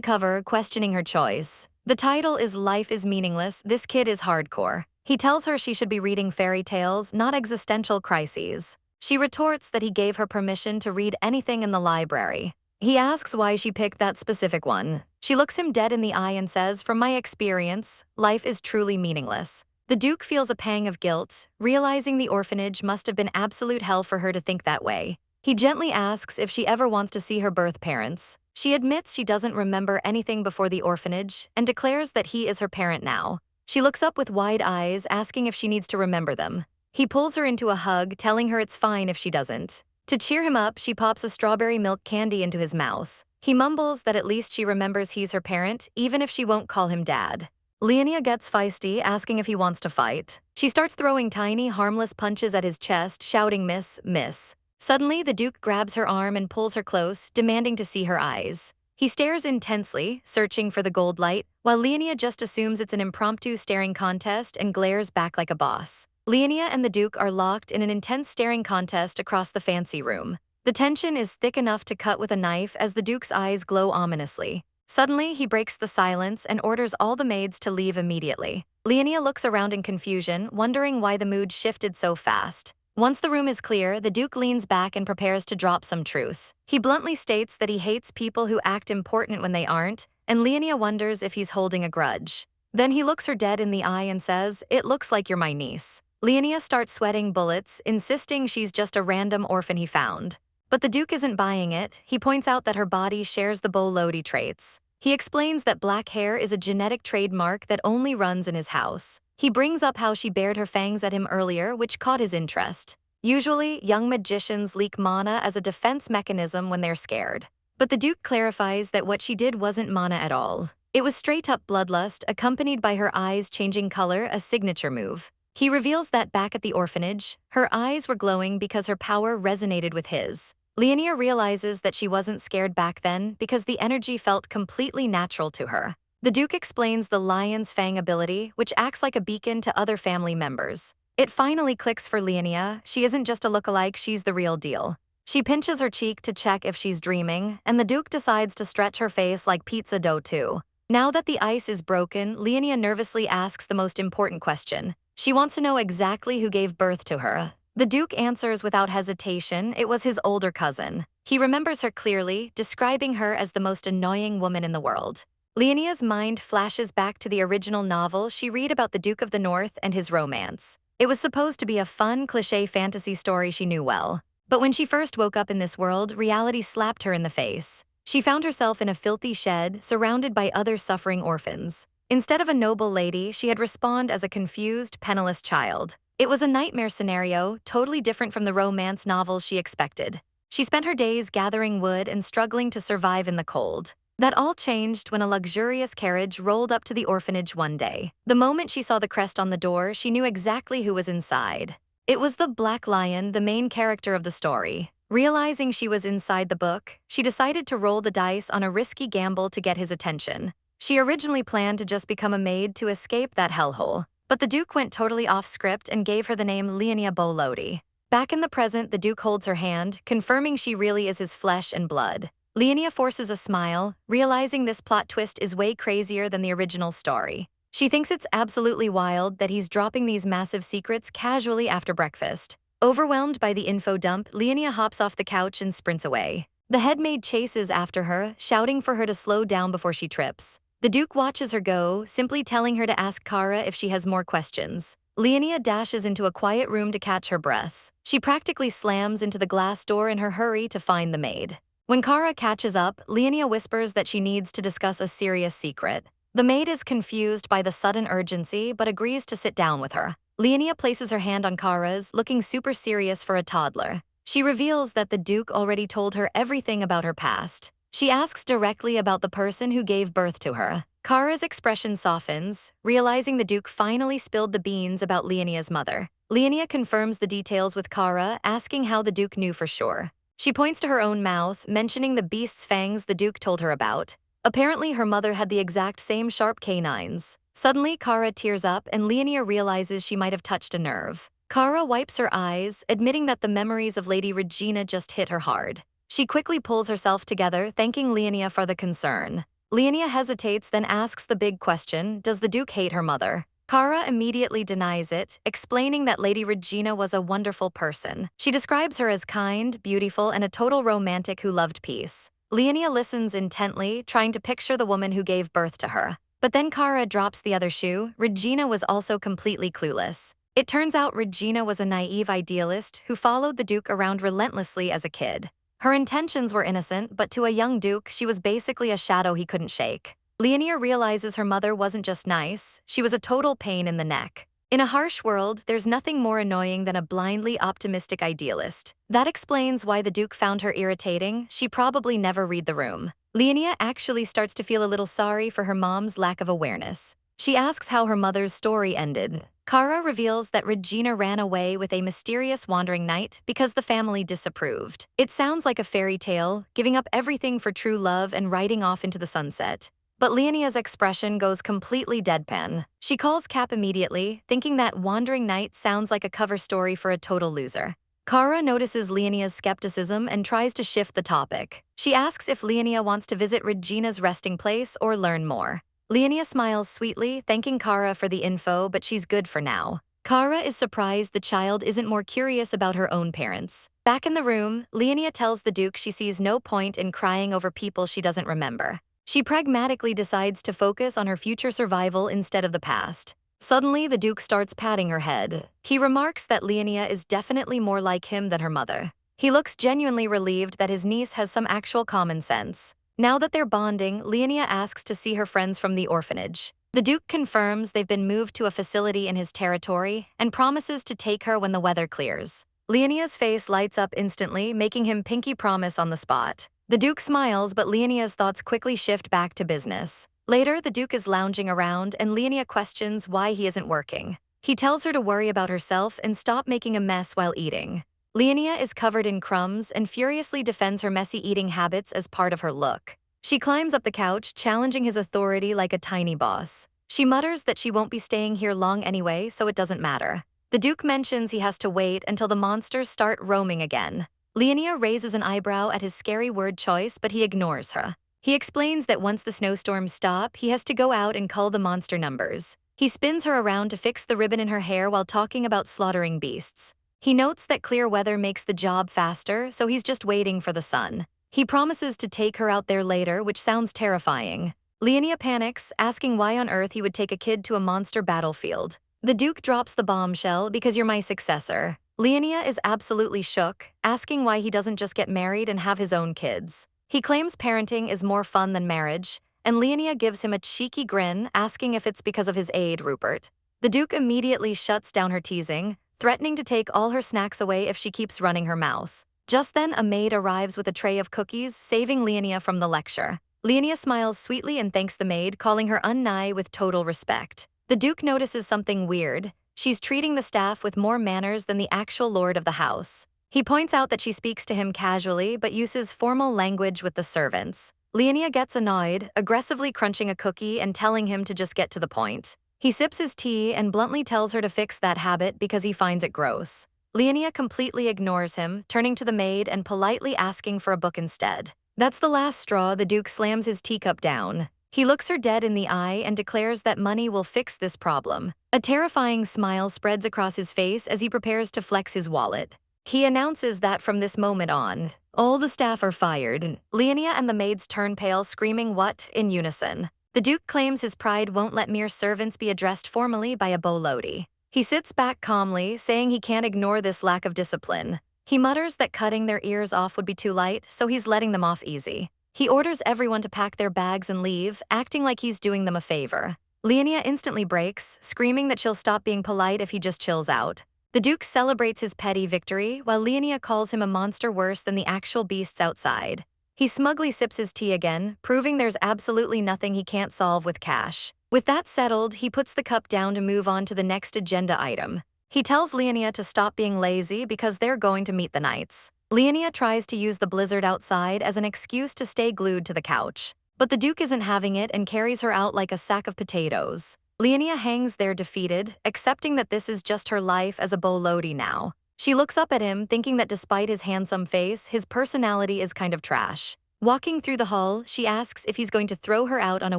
cover, questioning her choice. The title is Life is Meaningless, This Kid is Hardcore. He tells her she should be reading fairy tales, not existential crises. She retorts that he gave her permission to read anything in the library. He asks why she picked that specific one. She looks him dead in the eye and says, from my experience, life is truly meaningless. The Duke feels a pang of guilt, realizing the orphanage must have been absolute hell for her to think that way. He gently asks if she ever wants to see her birth parents. She admits she doesn't remember anything before the orphanage and declares that he is her parent now. She looks up with wide eyes, asking if she needs to remember them. He pulls her into a hug, telling her it's fine if she doesn't. To cheer him up, she pops a strawberry milk candy into his mouth. He mumbles that at least she remembers he's her parent, even if she won't call him dad. Leonia gets feisty, asking if he wants to fight. She starts throwing tiny, harmless punches at his chest, shouting, "Miss, miss." Suddenly, the Duke grabs her arm and pulls her close, demanding to see her eyes. He stares intensely, searching for the gold light, while Leonia just assumes it's an impromptu staring contest and glares back like a boss. Leonia and the Duke are locked in an intense staring contest across the fancy room. The tension is thick enough to cut with a knife as the Duke's eyes glow ominously. Suddenly, he breaks the silence and orders all the maids to leave immediately. Leonia looks around in confusion, wondering why the mood shifted so fast. Once the room is clear, the Duke leans back and prepares to drop some truth. He bluntly states that he hates people who act important when they aren't, and Leonia wonders if he's holding a grudge. Then he looks her dead in the eye and says, "It looks like you're my niece." Leonia starts sweating bullets, insisting she's just a random orphan he found. But the Duke isn't buying it. He points out that her body shares the Boli traits. He explains that black hair is a genetic trademark that only runs in his house. He brings up how she bared her fangs at him earlier, which caught his interest. Usually, young magicians leak mana as a defense mechanism when they're scared. But the Duke clarifies that what she did wasn't mana at all. It was straight-up bloodlust, accompanied by her eyes changing color, a signature move. He reveals that back at the orphanage, her eyes were glowing because her power resonated with his. Leonia realizes that she wasn't scared back then because the energy felt completely natural to her. The Duke explains the lion's fang ability, which acts like a beacon to other family members. It finally clicks for Leonia. She isn't just a lookalike, she's the real deal. She pinches her cheek to check if she's dreaming, and the Duke decides to stretch her face like pizza dough too. Now that the ice is broken, Leonia nervously asks the most important question. She wants to know exactly who gave birth to her. The Duke answers without hesitation, it was his older cousin. He remembers her clearly, describing her as the most annoying woman in the world. Leonia's mind flashes back to the original novel she read about the Duke of the North and his romance. It was supposed to be a fun, cliché fantasy story she knew well. But when she first woke up in this world, reality slapped her in the face. She found herself in a filthy shed, surrounded by other suffering orphans. Instead of a noble lady, she had respawned as a confused, penniless child. It was a nightmare scenario, totally different from the romance novels she expected. She spent her days gathering wood and struggling to survive in the cold. That all changed when a luxurious carriage rolled up to the orphanage one day. The moment she saw the crest on the door, she knew exactly who was inside. It was the Black Lion, the main character of the story. Realizing she was inside the book, she decided to roll the dice on a risky gamble to get his attention. She originally planned to just become a maid to escape that hellhole, but the Duke went totally off script and gave her the name Leonia Boli. Back in the present, the Duke holds her hand, confirming she really is his flesh and blood. Leonia forces a smile, realizing this plot twist is way crazier than the original story. She thinks it's absolutely wild that he's dropping these massive secrets casually after breakfast. Overwhelmed by the info dump, Leonia hops off the couch and sprints away. The headmaid chases after her, shouting for her to slow down before she trips. The Duke watches her go, simply telling her to ask Kara if she has more questions. Leonia dashes into a quiet room to catch her breaths. She practically slams into the glass door in her hurry to find the maid. When Kara catches up, Leonia whispers that she needs to discuss a serious secret. The maid is confused by the sudden urgency but agrees to sit down with her. Leonia places her hand on Kara's, looking super serious for a toddler. She reveals that the Duke already told her everything about her past. She asks directly about the person who gave birth to her. Kara's expression softens, realizing the Duke finally spilled the beans about Leonia's mother. Leonia confirms the details with Kara, asking how the Duke knew for sure. She points to her own mouth, mentioning the beast's fangs the Duke told her about. Apparently, her mother had the exact same sharp canines. Suddenly, Kara tears up and Leonia realizes she might have touched a nerve. Kara wipes her eyes, admitting that the memories of Lady Regina just hit her hard. She quickly pulls herself together, thanking Leonia for the concern. Leonia hesitates, then asks the big question, does the Duke hate her mother? Kara immediately denies it, explaining that Lady Regina was a wonderful person. She describes her as kind, beautiful, and a total romantic who loved peace. Leonia listens intently, trying to picture the woman who gave birth to her. But then Kara drops the other shoe. Regina was also completely clueless. It turns out Regina was a naive idealist who followed the Duke around relentlessly as a kid. Her intentions were innocent, but to a young Duke, she was basically a shadow he couldn't shake. Leonia realizes her mother wasn't just nice, she was a total pain in the neck. In a harsh world, there's nothing more annoying than a blindly optimistic idealist. That explains why the Duke found her irritating. She probably never read the room. Leonia actually starts to feel a little sorry for her mom's lack of awareness. She asks how her mother's story ended. Kara reveals that Regina ran away with a mysterious wandering knight because the family disapproved. It sounds like a fairy tale, giving up everything for true love and riding off into the sunset. But Leonia's expression goes completely deadpan. She calls Cap immediately, thinking that wandering knight sounds like a cover story for a total loser. Kara notices Leonia's skepticism and tries to shift the topic. She asks if Leonia wants to visit Regina's resting place or learn more. Leonia smiles sweetly, thanking Kara for the info, but she's good for now. Kara is surprised the child isn't more curious about her own parents. Back in the room, Leonia tells the Duke she sees no point in crying over people she doesn't remember. She pragmatically decides to focus on her future survival instead of the past. Suddenly, the Duke starts patting her head. He remarks that Leonia is definitely more like him than her mother. He looks genuinely relieved that his niece has some actual common sense. Now that they're bonding, Leonia asks to see her friends from the orphanage. The Duke confirms they've been moved to a facility in his territory and promises to take her when the weather clears. Leonia's face lights up instantly, making him pinky promise on the spot. The Duke smiles, but Leonia's thoughts quickly shift back to business. Later, the Duke is lounging around, and Leonia questions why he isn't working. He tells her to worry about herself and stop making a mess while eating. Leonia is covered in crumbs and furiously defends her messy eating habits as part of her look. She climbs up the couch, challenging his authority like a tiny boss. She mutters that she won't be staying here long anyway, so it doesn't matter. The Duke mentions he has to wait until the monsters start roaming again. Leonia raises an eyebrow at his scary word choice, but he ignores her. He explains that once the snowstorms stop, he has to go out and cull the monster numbers. He spins her around to fix the ribbon in her hair while talking about slaughtering beasts. He notes that clear weather makes the job faster, so he's just waiting for the sun. He promises to take her out there later, which sounds terrifying. Leonia panics, asking why on earth he would take a kid to a monster battlefield. The Duke drops the bombshell, because you're my successor. Leonia is absolutely shook, asking why he doesn't just get married and have his own kids. He claims parenting is more fun than marriage, and Leonia gives him a cheeky grin, asking if it's because of his aide, Rupert. The Duke immediately shuts down her teasing, threatening to take all her snacks away if she keeps running her mouth. Just then, a maid arrives with a tray of cookies, saving Leonia from the lecture. Leonia smiles sweetly and thanks the maid, calling her unnai with total respect. The Duke notices something weird. She's treating the staff with more manners than the actual lord of the house. He points out that she speaks to him casually but uses formal language with the servants. Leonia gets annoyed, aggressively crunching a cookie and telling him to just get to the point. He sips his tea and bluntly tells her to fix that habit because he finds it gross. Leonia completely ignores him, turning to the maid and politely asking for a book instead. That's the last straw. The Duke slams his teacup down. He looks her dead in the eye and declares that money will fix this problem. A terrifying smile spreads across his face as he prepares to flex his wallet. He announces that from this moment on, all the staff are fired. Leonia and the maids turn pale, screaming "what?" in unison. The Duke claims his pride won't let mere servants be addressed formally by a Boli. He sits back calmly, saying he can't ignore this lack of discipline. He mutters that cutting their ears off would be too light, so he's letting them off easy. He orders everyone to pack their bags and leave, acting like he's doing them a favor. Leonia instantly breaks, screaming that she'll stop being polite if he just chills out. The Duke celebrates his petty victory, while Leonia calls him a monster worse than the actual beasts outside. He smugly sips his tea again, proving there's absolutely nothing he can't solve with cash. With that settled, he puts the cup down to move on to the next agenda item. He tells Leonia to stop being lazy because they're going to meet the knights. Leonia tries to use the blizzard outside as an excuse to stay glued to the couch. But the Duke isn't having it and carries her out like a sack of potatoes. Leonia hangs there defeated, accepting that this is just her life as a Boli now. She looks up at him, thinking that despite his handsome face, his personality is kind of trash. Walking through the hall, she asks if he's going to throw her out on a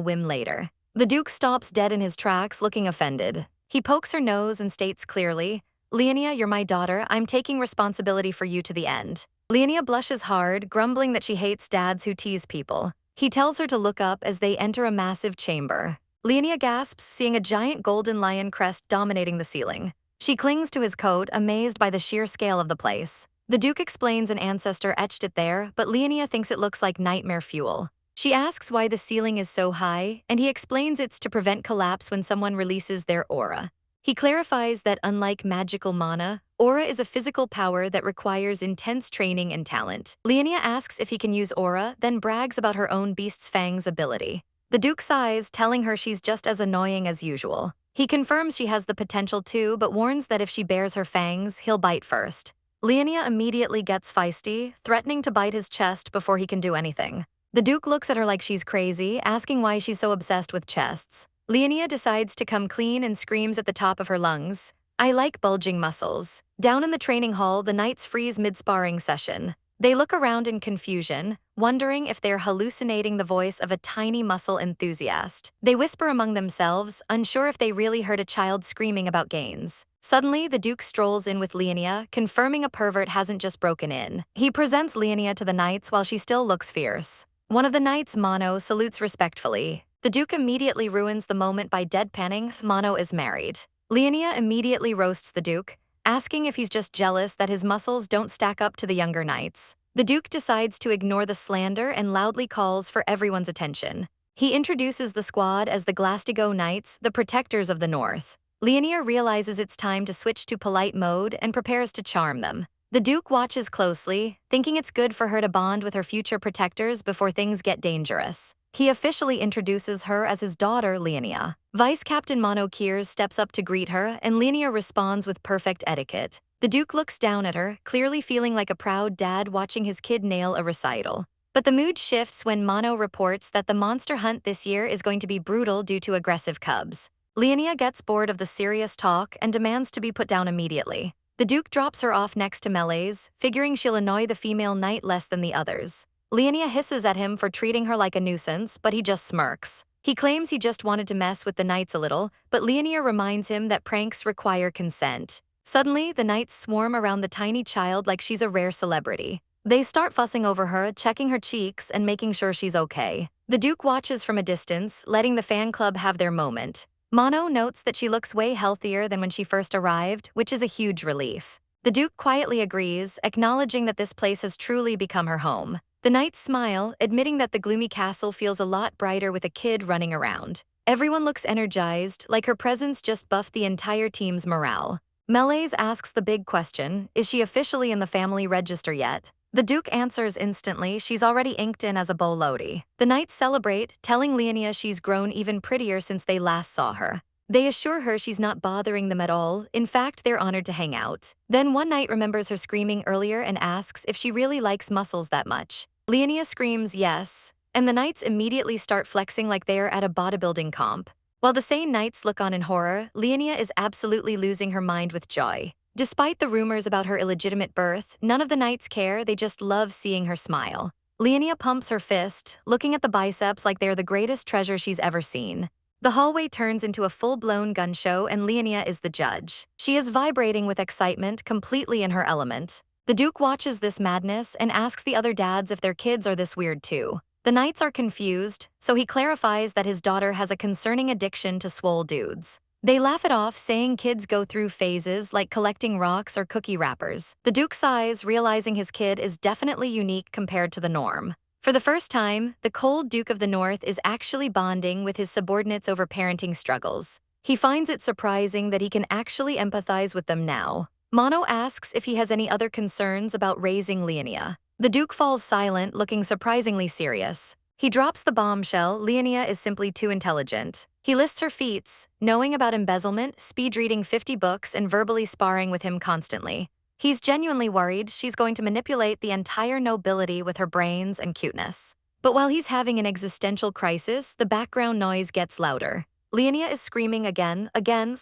whim later. The Duke stops dead in his tracks, looking offended. He pokes her nose and states clearly, "Leonia, you're my daughter. I'm taking responsibility for you to the end." Leonia blushes hard, grumbling that she hates dads who tease people. He tells her to look up as they enter a massive chamber. Leonia gasps, seeing a giant golden lion crest dominating the ceiling. She clings to his coat, amazed by the sheer scale of the place. The Duke explains an ancestor etched it there, but Leonia thinks it looks like nightmare fuel. She asks why the ceiling is so high, and he explains it's to prevent collapse when someone releases their aura. He clarifies that unlike magical mana, aura is a physical power that requires intense training and talent. Leonia asks if he can use aura, then brags about her own beast's fangs ability. The Duke sighs, telling her she's just as annoying as usual. He confirms she has the potential too, but warns that if she bares her fangs, he'll bite first. Leonia immediately gets feisty, threatening to bite his chest before he can do anything. The Duke looks at her like she's crazy, asking why she's so obsessed with chests. Leonia decides to come clean and screams at the top of her lungs, "I like bulging muscles." Down in the training hall, the knights freeze mid-sparring session. They look around in confusion, wondering if they're hallucinating the voice of a tiny muscle enthusiast. They whisper among themselves, unsure if they really heard a child screaming about gains. Suddenly, the Duke strolls in with Leonia, confirming a pervert hasn't just broken in. He presents Leonia to the knights while she still looks fierce. One of the knights, Mono, salutes respectfully. The Duke immediately ruins the moment by deadpanning, "Mono is married." Leonia immediately roasts the Duke, asking if he's just jealous that his muscles don't stack up to the younger knights. The Duke decides to ignore the slander and loudly calls for everyone's attention. He introduces the squad as the Glastigo Knights, the protectors of the North. Leonia realizes it's time to switch to polite mode and prepares to charm them. The Duke watches closely, thinking it's good for her to bond with her future protectors before things get dangerous. He officially introduces her as his daughter, Leonia. Vice Captain Mono Kiers steps up to greet her, and Leonia responds with perfect etiquette. The Duke looks down at her, clearly feeling like a proud dad watching his kid nail a recital. But the mood shifts when Mono reports that the monster hunt this year is going to be brutal due to aggressive cubs. Leonia gets bored of the serious talk and demands to be put down immediately. The Duke drops her off next to Melee's, figuring she'll annoy the female knight less than the others. Leonia hisses at him for treating her like a nuisance, but he just smirks. He claims he just wanted to mess with the knights a little, but Leonia reminds him that pranks require consent. Suddenly, the knights swarm around the tiny child like she's a rare celebrity. They start fussing over her, checking her cheeks and making sure she's okay. The Duke watches from a distance, letting the fan club have their moment. Mono notes that she looks way healthier than when she first arrived, which is a huge relief. The Duke quietly agrees, acknowledging that this place has truly become her home. The knights smile, admitting that the gloomy castle feels a lot brighter with a kid running around. Everyone looks energized, like her presence just buffed the entire team's morale. Melees asks the big question, is she officially in the family register yet? The Duke answers instantly, she's already inked in as a Bolodi. The knights celebrate, telling Leonia she's grown even prettier since they last saw her. They assure her she's not bothering them at all, in fact they're honored to hang out. Then one knight remembers her screaming earlier and asks if she really likes muscles that much. Leonia screams yes, and the knights immediately start flexing like they're at a bodybuilding comp. While the sane knights look on in horror, Leonia is absolutely losing her mind with joy. Despite the rumors about her illegitimate birth, none of the knights care, they just love seeing her smile. Leonia pumps her fist, looking at the biceps like they're the greatest treasure she's ever seen. The hallway turns into a full-blown gun show and Leonia is the judge. She is vibrating with excitement, completely in her element. The Duke watches this madness and asks the other dads if their kids are this weird too. The knights are confused, so he clarifies that his daughter has a concerning addiction to swole dudes. They laugh it off, saying kids go through phases like collecting rocks or cookie wrappers. The Duke sighs, realizing his kid is definitely unique compared to the norm. For the first time, the cold Duke of the North is actually bonding with his subordinates over parenting struggles. He finds it surprising that he can actually empathize with them now. Mono asks if he has any other concerns about raising Leonia. The Duke falls silent, looking surprisingly serious. He drops the bombshell, Leonia is simply too intelligent. He lists her feats, knowing about embezzlement, speed reading 50 books, and verbally sparring with him constantly. He's genuinely worried she's going to manipulate the entire nobility with her brains and cuteness. But while he's having an existential crisis, the background noise gets louder. Leonia is screaming again,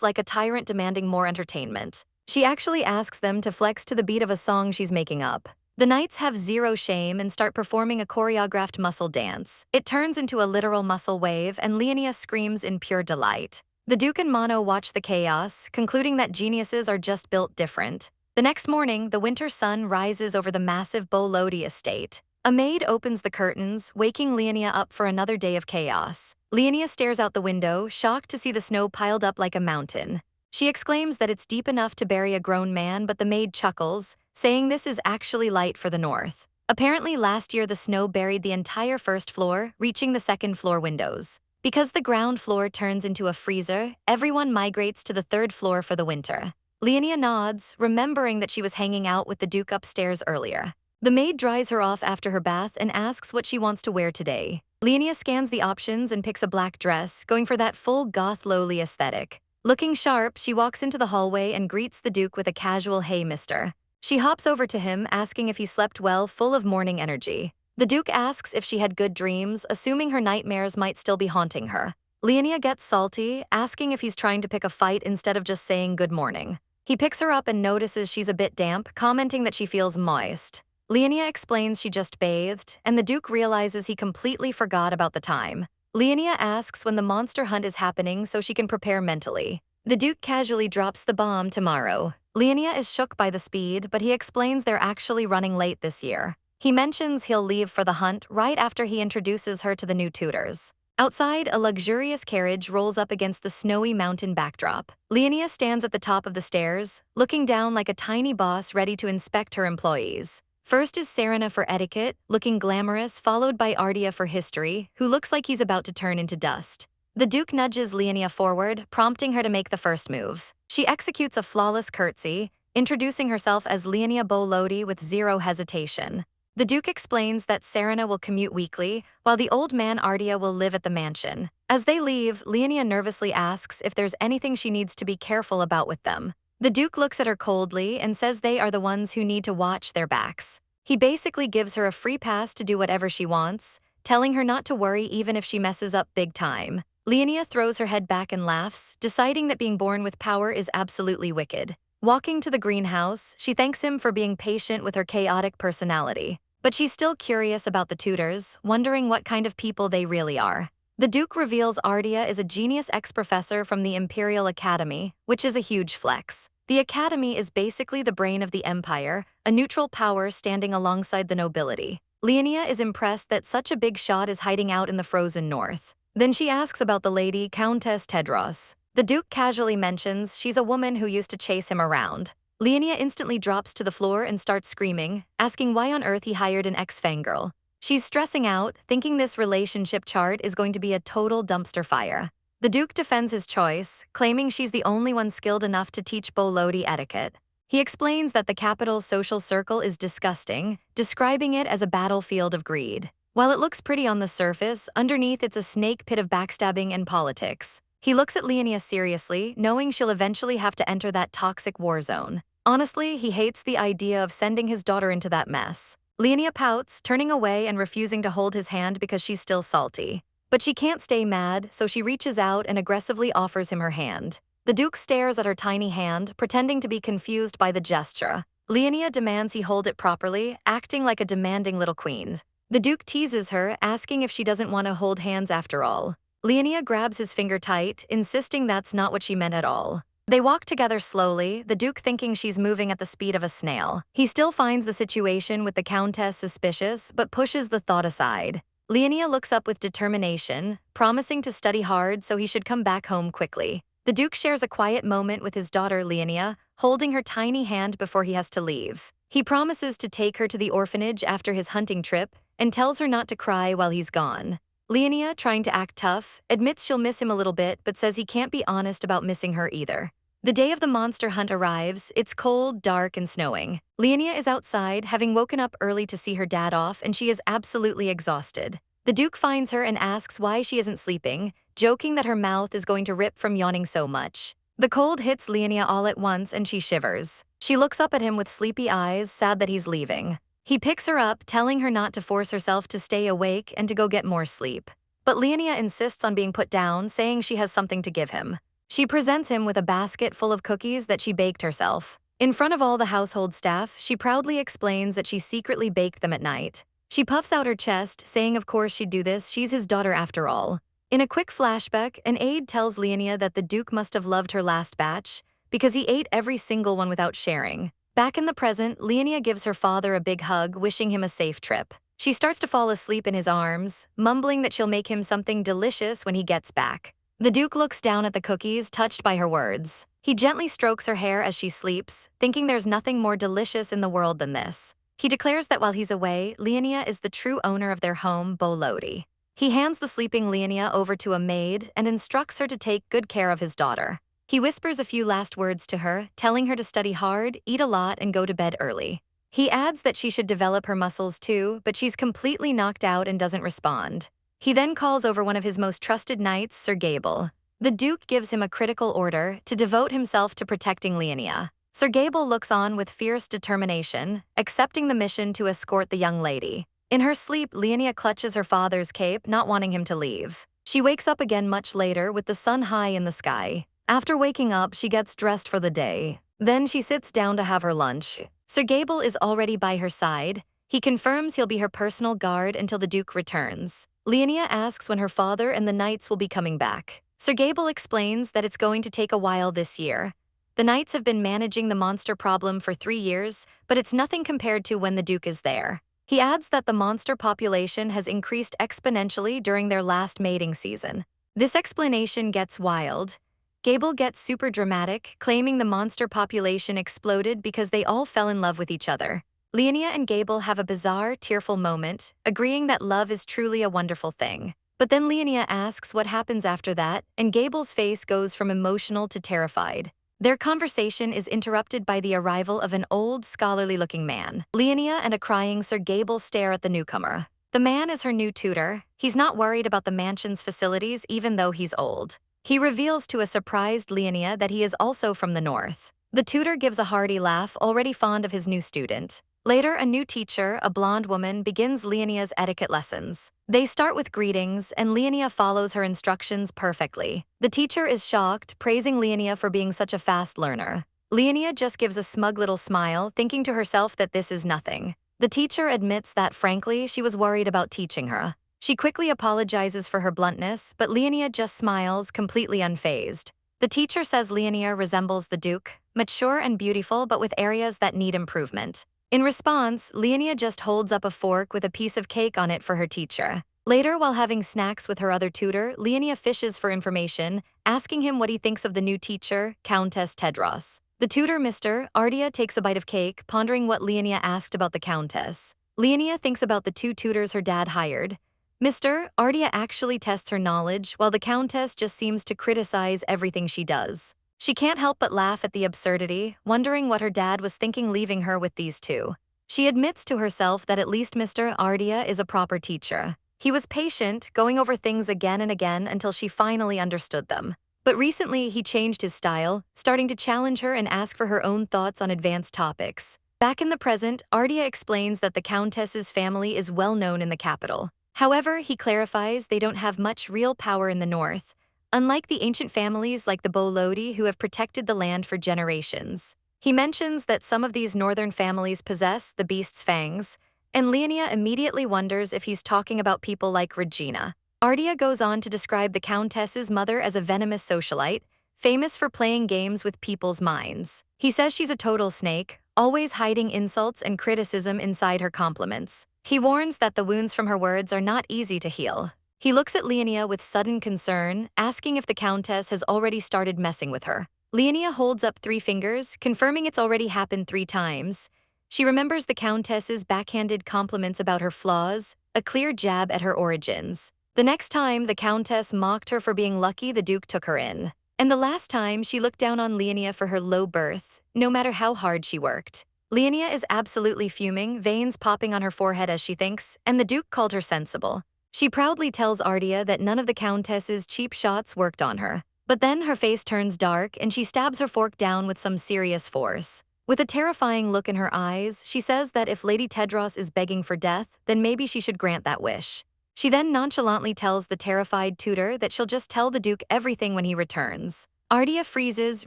like a tyrant demanding more entertainment. She actually asks them to flex to the beat of a song she's making up. The knights have zero shame and start performing a choreographed muscle dance. It turns into a literal muscle wave, and Leonia screams in pure delight. The Duke and Mono watch the chaos, concluding that geniuses are just built different. The next morning, the winter sun rises over the massive Bolodi estate. A maid opens the curtains, waking Leonia up for another day of chaos. Leonia stares out the window, shocked to see the snow piled up like a mountain. She exclaims that it's deep enough to bury a grown man, but the maid chuckles, saying this is actually light for the north. Apparently last year the snow buried the entire first floor, reaching the second floor windows. Because the ground floor turns into a freezer, everyone migrates to the third floor for the winter. Leonia nods, remembering that she was hanging out with the Duke upstairs earlier. The maid dries her off after her bath and asks what she wants to wear today. Leonia scans the options and picks a black dress, going for that full goth lowly aesthetic. Looking sharp, she walks into the hallway and greets the Duke with a casual "Hey, mister." She hops over to him, asking if he slept well, full of morning energy. The Duke asks if she had good dreams, assuming her nightmares might still be haunting her. Leonia gets salty, asking if he's trying to pick a fight instead of just saying good morning. He picks her up and notices she's a bit damp, commenting that she feels moist. Leonia explains she just bathed, and the Duke realizes he completely forgot about the time. Leonia asks when the monster hunt is happening so she can prepare mentally. The Duke casually drops the bomb tomorrow. Leonia is shook by the speed, but he explains they're actually running late this year. He mentions he'll leave for the hunt right after he introduces her to the new tutors. Outside, a luxurious carriage rolls up against the snowy mountain backdrop. Leonia stands at the top of the stairs, looking down like a tiny boss ready to inspect her employees. First is Serena for etiquette, looking glamorous, followed by Ardia for history, who looks like he's about to turn into dust. The Duke nudges Leonia forward, prompting her to make the first moves. She executes a flawless curtsy, introducing herself as Leonia Bolodi with zero hesitation. The Duke explains that Serena will commute weekly, while the old man Ardia will live at the mansion. As they leave, Leonia nervously asks if there's anything she needs to be careful about with them. The Duke looks at her coldly and says they are the ones who need to watch their backs. He basically gives her a free pass to do whatever she wants, telling her not to worry even if she messes up big time. Leonia throws her head back and laughs, deciding that being born with power is absolutely wicked. Walking to the greenhouse, she thanks him for being patient with her chaotic personality. But she's still curious about the tutors, wondering what kind of people they really are. The Duke reveals Ardia is a genius ex-professor from the Imperial Academy, which is a huge flex. The Academy is basically the brain of the Empire, a neutral power standing alongside the nobility. Leonia is impressed that such a big shot is hiding out in the frozen north. Then she asks about the lady, Countess Tedros. The Duke casually mentions she's a woman who used to chase him around. Leonia instantly drops to the floor and starts screaming, asking why on earth he hired an ex-fangirl. She's stressing out, thinking this relationship chart is going to be a total dumpster fire. The Duke defends his choice, claiming she's the only one skilled enough to teach Boli etiquette. He explains that the capital's social circle is disgusting, describing it as a battlefield of greed. While it looks pretty on the surface, underneath it's a snake pit of backstabbing and politics. He looks at Leonia seriously, knowing she'll eventually have to enter that toxic war zone. Honestly, he hates the idea of sending his daughter into that mess. Leonia pouts, turning away and refusing to hold his hand because she's still salty. But she can't stay mad, so she reaches out and aggressively offers him her hand. The Duke stares at her tiny hand, pretending to be confused by the gesture. Leonia demands he hold it properly, acting like a demanding little queen. The Duke teases her, asking if she doesn't want to hold hands after all. Leonia grabs his finger tight, insisting that's not what she meant at all. They walk together slowly, the Duke thinking she's moving at the speed of a snail. He still finds the situation with the Countess suspicious, but pushes the thought aside. Leonia looks up with determination, promising to study hard so he should come back home quickly. The Duke shares a quiet moment with his daughter Leonia, holding her tiny hand before he has to leave. He promises to take her to the orphanage after his hunting trip and tells her not to cry while he's gone. Leonia, trying to act tough, admits she'll miss him a little bit but says he can't be honest about missing her either. The day of the monster hunt arrives, it's cold, dark, and snowing. Leonia is outside, having woken up early to see her dad off, and she is absolutely exhausted. The Duke finds her and asks why she isn't sleeping, joking that her mouth is going to rip from yawning so much. The cold hits Leonia all at once and she shivers. She looks up at him with sleepy eyes, sad that he's leaving. He picks her up, telling her not to force herself to stay awake and to go get more sleep. But Leonia insists on being put down, saying she has something to give him. She presents him with a basket full of cookies that she baked herself. In front of all the household staff, she proudly explains that she secretly baked them at night. She puffs out her chest, saying of course she'd do this, she's his daughter after all. In a quick flashback, an aide tells Leonia that the Duke must have loved her last batch, because he ate every single one without sharing. Back in the present, Leonia gives her father a big hug, wishing him a safe trip. She starts to fall asleep in his arms, mumbling that she'll make him something delicious when he gets back. The Duke looks down at the cookies, touched by her words. He gently strokes her hair as she sleeps, thinking there's nothing more delicious in the world than this. He declares that while he's away, Leonia is the true owner of their home, Boli. He hands the sleeping Leonia over to a maid and instructs her to take good care of his daughter. He whispers a few last words to her, telling her to study hard, eat a lot, and go to bed early. He adds that she should develop her muscles too, but she's completely knocked out and doesn't respond. He then calls over one of his most trusted knights, Sir Gable. The Duke gives him a critical order to devote himself to protecting Leonia. Sir Gable looks on with fierce determination, accepting the mission to escort the young lady. In her sleep, Leonia clutches her father's cape, not wanting him to leave. She wakes up again much later with the sun high in the sky. After waking up, she gets dressed for the day. Then she sits down to have her lunch. Sir Gable is already by her side. He confirms he'll be her personal guard until the Duke returns. Leonia asks when her father and the knights will be coming back. Sir Gable explains that it's going to take a while this year. The knights have been managing the monster problem for 3 years, but it's nothing compared to when the Duke is there. He adds that the monster population has increased exponentially during their last mating season. This explanation gets wild. Gable gets super dramatic, claiming the monster population exploded because they all fell in love with each other. Leonia and Gable have a bizarre, tearful moment, agreeing that love is truly a wonderful thing. But then Leonia asks what happens after that, and Gable's face goes from emotional to terrified. Their conversation is interrupted by the arrival of an old, scholarly-looking man. Leonia and a crying Sir Gable stare at the newcomer. The man is her new tutor. He's not worried about the mansion's facilities even though he's old. He reveals to a surprised Leonia that he is also from the north. The tutor gives a hearty laugh, already fond of his new student. Later, a new teacher, a blonde woman, begins Leonia's etiquette lessons. They start with greetings, and Leonia follows her instructions perfectly. The teacher is shocked, praising Leonia for being such a fast learner. Leonia just gives a smug little smile, thinking to herself that this is nothing. The teacher admits that, frankly, she was worried about teaching her. She quickly apologizes for her bluntness, but Leonia just smiles, completely unfazed. The teacher says Leonia resembles the Duke, mature and beautiful but with areas that need improvement. In response, Leonia just holds up a fork with a piece of cake on it for her teacher. Later, while having snacks with her other tutor, Leonia fishes for information, asking him what he thinks of the new teacher, Countess Tedros. The tutor, Mr. Ardia, takes a bite of cake, pondering what Leonia asked about the Countess. Leonia thinks about the 2 tutors her dad hired. Mr. Ardia actually tests her knowledge, while the Countess just seems to criticize everything she does. She can't help but laugh at the absurdity, wondering what her dad was thinking leaving her with these 2. She admits to herself that at least Mr. Ardia is a proper teacher. He was patient, going over things again and again until she finally understood them. But recently, he changed his style, starting to challenge her and ask for her own thoughts on advanced topics. Back in the present, Ardia explains that the Countess's family is well known in the capital. However, he clarifies they don't have much real power in the north, unlike the ancient families like the Boli who have protected the land for generations. He mentions that some of these northern families possess the beast's fangs, and Leonia immediately wonders if he's talking about people like Regina. Ardia goes on to describe the Countess's mother as a venomous socialite, famous for playing games with people's minds. He says she's a total snake, always hiding insults and criticism inside her compliments. He warns that the wounds from her words are not easy to heal. He looks at Leonia with sudden concern, asking if the Countess has already started messing with her. Leonia holds up 3 fingers, confirming it's already happened 3 times. She remembers the Countess's backhanded compliments about her flaws, a clear jab at her origins. The next time, the Countess mocked her for being lucky the Duke took her in. And the last time, she looked down on Leonia for her low birth, no matter how hard she worked. Leonia is absolutely fuming, veins popping on her forehead as she thinks, and the Duke called her sensible. She proudly tells Ardia that none of the Countess's cheap shots worked on her. But then her face turns dark and she stabs her fork down with some serious force. With a terrifying look in her eyes, she says that if Lady Tedros is begging for death, then maybe she should grant that wish. She then nonchalantly tells the terrified tutor that she'll just tell the Duke everything when he returns. Ardia freezes,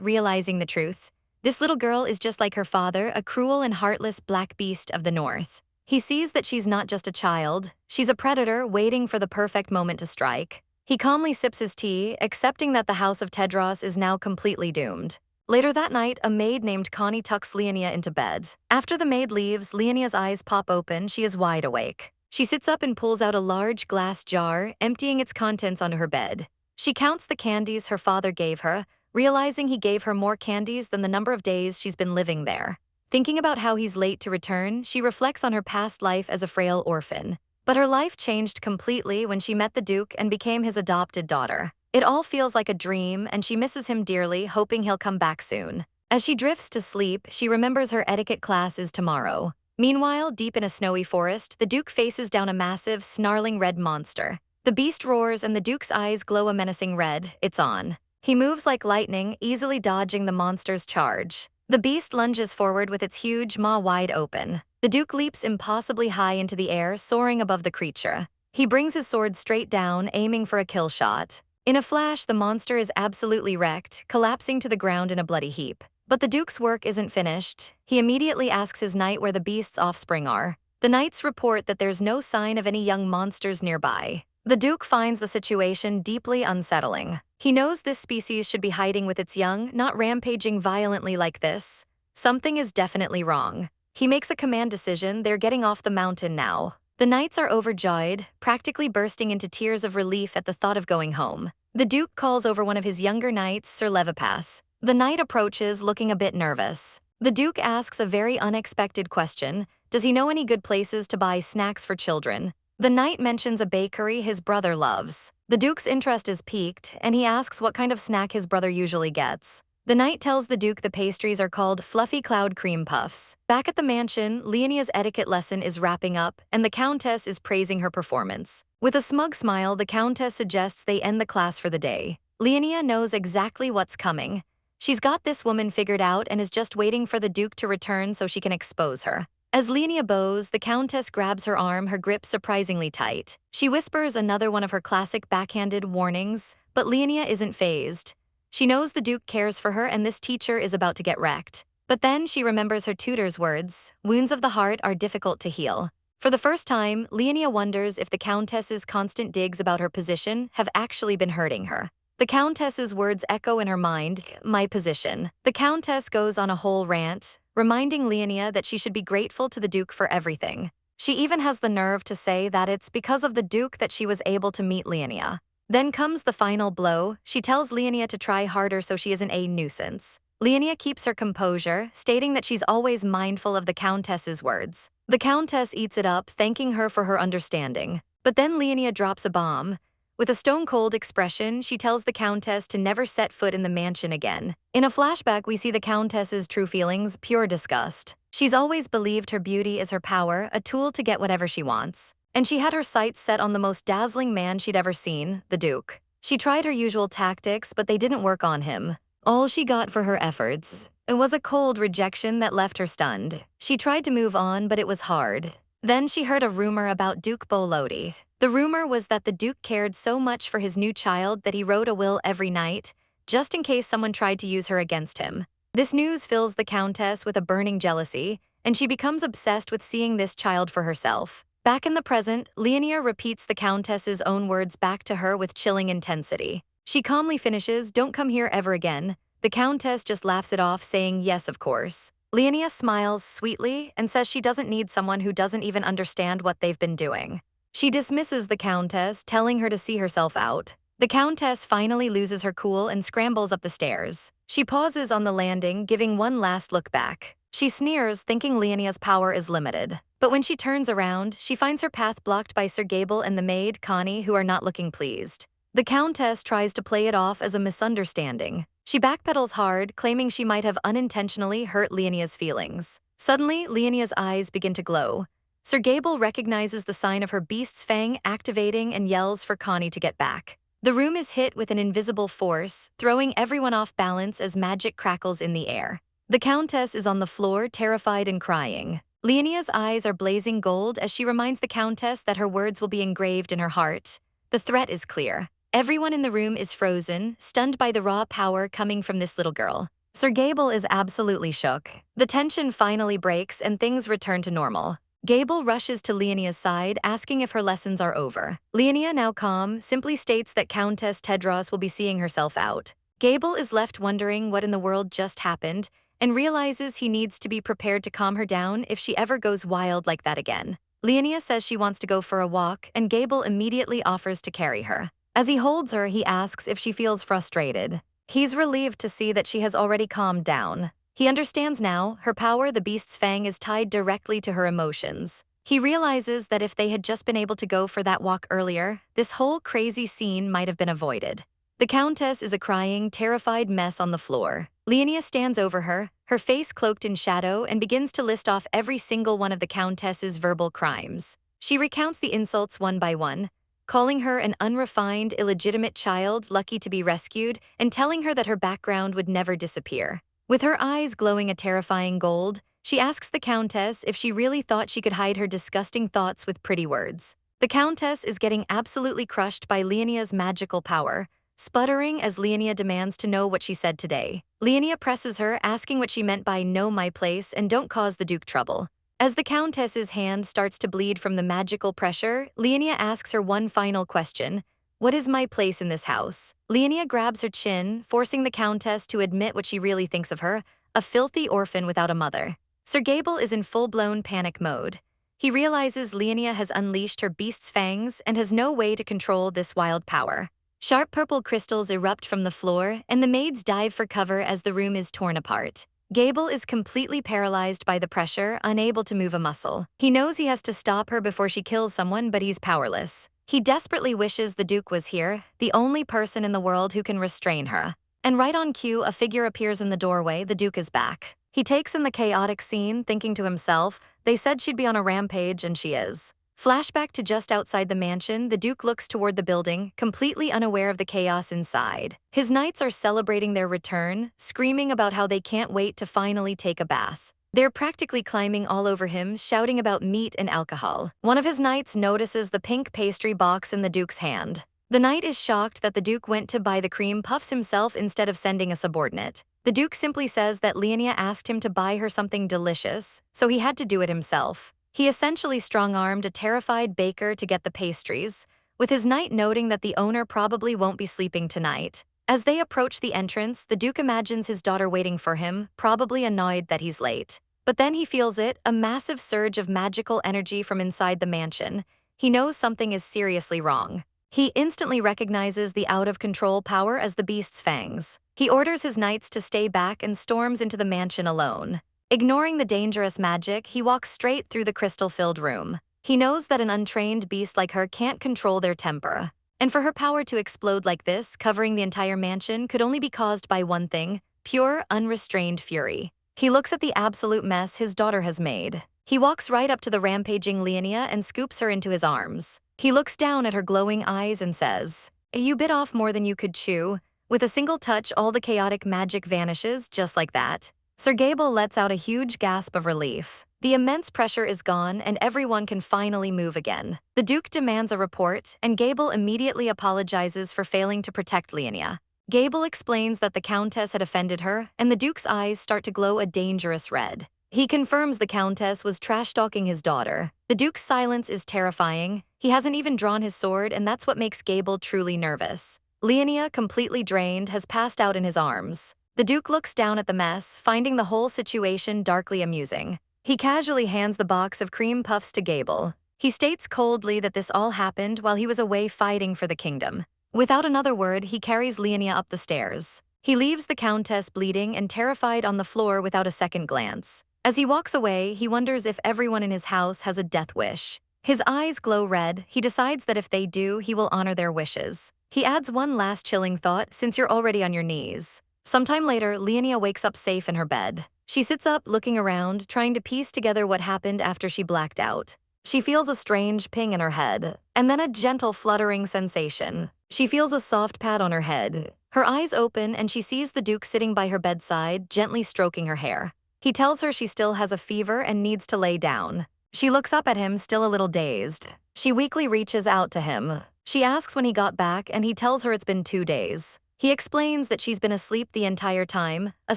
realizing the truth. This little girl is just like her father, a cruel and heartless black beast of the north. He sees that she's not just a child, she's a predator waiting for the perfect moment to strike. He calmly sips his tea, accepting that the House of Tedros is now completely doomed. Later that night, a maid named Connie tucks Leonia into bed. After the maid leaves, Leonia's eyes pop open, she is wide awake. She sits up and pulls out a large glass jar, emptying its contents onto her bed. She counts the candies her father gave her, realizing he gave her more candies than the number of days she's been living there. Thinking about how he's late to return, she reflects on her past life as a frail orphan. But her life changed completely when she met the Duke and became his adopted daughter. It all feels like a dream, and she misses him dearly, hoping he'll come back soon. As she drifts to sleep, she remembers her etiquette class is tomorrow. Meanwhile, deep in a snowy forest, the Duke faces down a massive, snarling red monster. The beast roars and the Duke's eyes glow a menacing red. It's on. He moves like lightning, easily dodging the monster's charge. The beast lunges forward with its huge maw wide open. The Duke leaps impossibly high into the air, soaring above the creature. He brings his sword straight down, aiming for a kill shot. In a flash, the monster is absolutely wrecked, collapsing to the ground in a bloody heap. But the Duke's work isn't finished. He immediately asks his knight where the beast's offspring are. The knights report that there's no sign of any young monsters nearby. The Duke finds the situation deeply unsettling. He knows this species should be hiding with its young, not rampaging violently like this. Something is definitely wrong. He makes a command decision, they're getting off the mountain now. The knights are overjoyed, practically bursting into tears of relief at the thought of going home. The Duke calls over one of his younger knights, Sir Levipath. The knight approaches, looking a bit nervous. The Duke asks a very unexpected question. Does he know any good places to buy snacks for children? The knight mentions a bakery his brother loves. The Duke's interest is piqued, and he asks what kind of snack his brother usually gets. The knight tells the Duke the pastries are called Fluffy Cloud Cream Puffs. Back at the mansion, Leonia's etiquette lesson is wrapping up, and the Countess is praising her performance. With a smug smile, the Countess suggests they end the class for the day. Leonia knows exactly what's coming. She's got this woman figured out and is just waiting for the Duke to return so she can expose her. As Leonia bows, the Countess grabs her arm, her grip surprisingly tight. She whispers another one of her classic backhanded warnings, but Leonia isn't fazed. She knows the Duke cares for her and this teacher is about to get wrecked. But then she remembers her tutor's words, wounds of the heart are difficult to heal. For the first time, Leonia wonders if the Countess's constant digs about her position have actually been hurting her. The Countess's words echo in her mind, my position. The Countess goes on a whole rant, reminding Leonia that she should be grateful to the Duke for everything. She even has the nerve to say that it's because of the Duke that she was able to meet Leonia. Then comes the final blow. She tells Leonia to try harder so she isn't a nuisance. Leonia keeps her composure, stating that she's always mindful of the Countess's words. The Countess eats it up, thanking her for her understanding. But then Leonia drops a bomb. With a stone-cold expression, she tells the Countess to never set foot in the mansion again. In a flashback, we see the Countess's true feelings, pure disgust. She's always believed her beauty is her power, a tool to get whatever she wants. And she had her sights set on the most dazzling man she'd ever seen, the Duke. She tried her usual tactics, but they didn't work on him. All she got for her efforts, it was a cold rejection that left her stunned. She tried to move on, but it was hard. Then she heard a rumor about Duke Boli. The rumor was that the Duke cared so much for his new child that he wrote a will every night, just in case someone tried to use her against him. This news fills the Countess with a burning jealousy, and she becomes obsessed with seeing this child for herself. Back in the present, Leonia repeats the Countess's own words back to her with chilling intensity. She calmly finishes, "Don't come here ever again." The Countess just laughs it off, saying, "Yes, of course." Leonia smiles sweetly and says she doesn't need someone who doesn't even understand what they've been doing. She dismisses the Countess, telling her to see herself out. The Countess finally loses her cool and scrambles up the stairs. She pauses on the landing, giving one last look back. She sneers, thinking Leonia's power is limited. But when she turns around, she finds her path blocked by Sir Gable and the maid, Connie, who are not looking pleased. The Countess tries to play it off as a misunderstanding. She backpedals hard, claiming she might have unintentionally hurt Leonia's feelings. Suddenly, Leonia's eyes begin to glow. Sir Gable recognizes the sign of her beast's fang activating and yells for Connie to get back. The room is hit with an invisible force, throwing everyone off balance as magic crackles in the air. The Countess is on the floor, terrified and crying. Leonia's eyes are blazing gold as she reminds the Countess that her words will be engraved in her heart. The threat is clear. Everyone in the room is frozen, stunned by the raw power coming from this little girl. Sir Gable is absolutely shook. The tension finally breaks and things return to normal. Gable rushes to Leonia's side, asking if her lessons are over. Leonia, now calm, simply states that Countess Tedros will be seeing herself out. Gable is left wondering what in the world just happened and realizes he needs to be prepared to calm her down if she ever goes wild like that again. Leonia says she wants to go for a walk, and Gable immediately offers to carry her. As he holds her, he asks if she feels frustrated. He's relieved to see that she has already calmed down. He understands now, her power, the beast's fang, is tied directly to her emotions. He realizes that if they had just been able to go for that walk earlier, this whole crazy scene might have been avoided. The Countess is a crying, terrified mess on the floor. Leonia stands over her, her face cloaked in shadow, and begins to list off every single one of the Countess's verbal crimes. She recounts the insults one by one, calling her an unrefined, illegitimate child lucky to be rescued, and telling her that her background would never disappear. With her eyes glowing a terrifying gold, she asks the Countess if she really thought she could hide her disgusting thoughts with pretty words. The Countess is getting absolutely crushed by Leonia's magical power, sputtering as Leonia demands to know what she said today. Leonia presses her, asking what she meant by "know my place and don't cause the Duke trouble." As the Countess's hand starts to bleed from the magical pressure, Leonia asks her one final question: "What is my place in this house?" Leonia grabs her chin, forcing the Countess to admit what she really thinks of her, a filthy orphan without a mother. Sir Gable is in full-blown panic mode. He realizes Leonia has unleashed her beast's fangs and has no way to control this wild power. Sharp purple crystals erupt from the floor, and the maids dive for cover as the room is torn apart. Gable is completely paralyzed by the pressure, unable to move a muscle. He knows he has to stop her before she kills someone, but he's powerless. He desperately wishes the Duke was here, the only person in the world who can restrain her. And right on cue, a figure appears in the doorway. The Duke is back. He takes in the chaotic scene, thinking to himself, "They said she'd be on a rampage, and she is." Flashback to just outside the mansion, the Duke looks toward the building, completely unaware of the chaos inside. His knights are celebrating their return, screaming about how they can't wait to finally take a bath. They're practically climbing all over him, shouting about meat and alcohol. One of his knights notices the pink pastry box in the Duke's hand. The knight is shocked that the Duke went to buy the cream puffs himself instead of sending a subordinate. The Duke simply says that Leonia asked him to buy her something delicious, so he had to do it himself. He essentially strong-armed a terrified baker to get the pastries, with his knight noting that the owner probably won't be sleeping tonight. As they approach the entrance, the Duke imagines his daughter waiting for him, probably annoyed that he's late. But then he feels it, a massive surge of magical energy from inside the mansion. He knows something is seriously wrong. He instantly recognizes the out-of-control power as the beast's fangs. He orders his knights to stay back and storms into the mansion alone. Ignoring the dangerous magic, he walks straight through the crystal-filled room. He knows that an untrained beast like her can't control their temper. And for her power to explode like this, covering the entire mansion, could only be caused by one thing: pure, unrestrained fury. He looks at the absolute mess his daughter has made. He walks right up to the rampaging Leonia and scoops her into his arms. He looks down at her glowing eyes and says, "You bit off more than you could chew." With a single touch, all the chaotic magic vanishes, just like that. Sir Gable lets out a huge gasp of relief. The immense pressure is gone and everyone can finally move again. The Duke demands a report, and Gable immediately apologizes for failing to protect Leonia. Gable explains that the countess had offended her, and the Duke's eyes start to glow a dangerous red. He confirms the countess was trash-talking his daughter. The Duke's silence is terrifying. He hasn't even drawn his sword, and that's what makes Gable truly nervous. Leonia, completely drained, has passed out in his arms. The Duke looks down at the mess, finding the whole situation darkly amusing. He casually hands the box of cream puffs to Gable. He states coldly that this all happened while he was away fighting for the kingdom. Without another word, he carries Leonia up the stairs. He leaves the countess bleeding and terrified on the floor without a second glance. As he walks away, he wonders if everyone in his house has a death wish. His eyes glow red. He decides that if they do, he will honor their wishes. He adds one last chilling thought: since you're already on your knees. Sometime later, Leonia wakes up safe in her bed. She sits up, looking around, trying to piece together what happened after she blacked out. She feels a strange ping in her head, and then a gentle fluttering sensation. She feels a soft pat on her head. Her eyes open, and she sees the Duke sitting by her bedside, gently stroking her hair. He tells her she still has a fever and needs to lay down. She looks up at him, still a little dazed. She weakly reaches out to him. She asks when he got back, and he tells her it's been 2 days. He explains that she's been asleep the entire time, a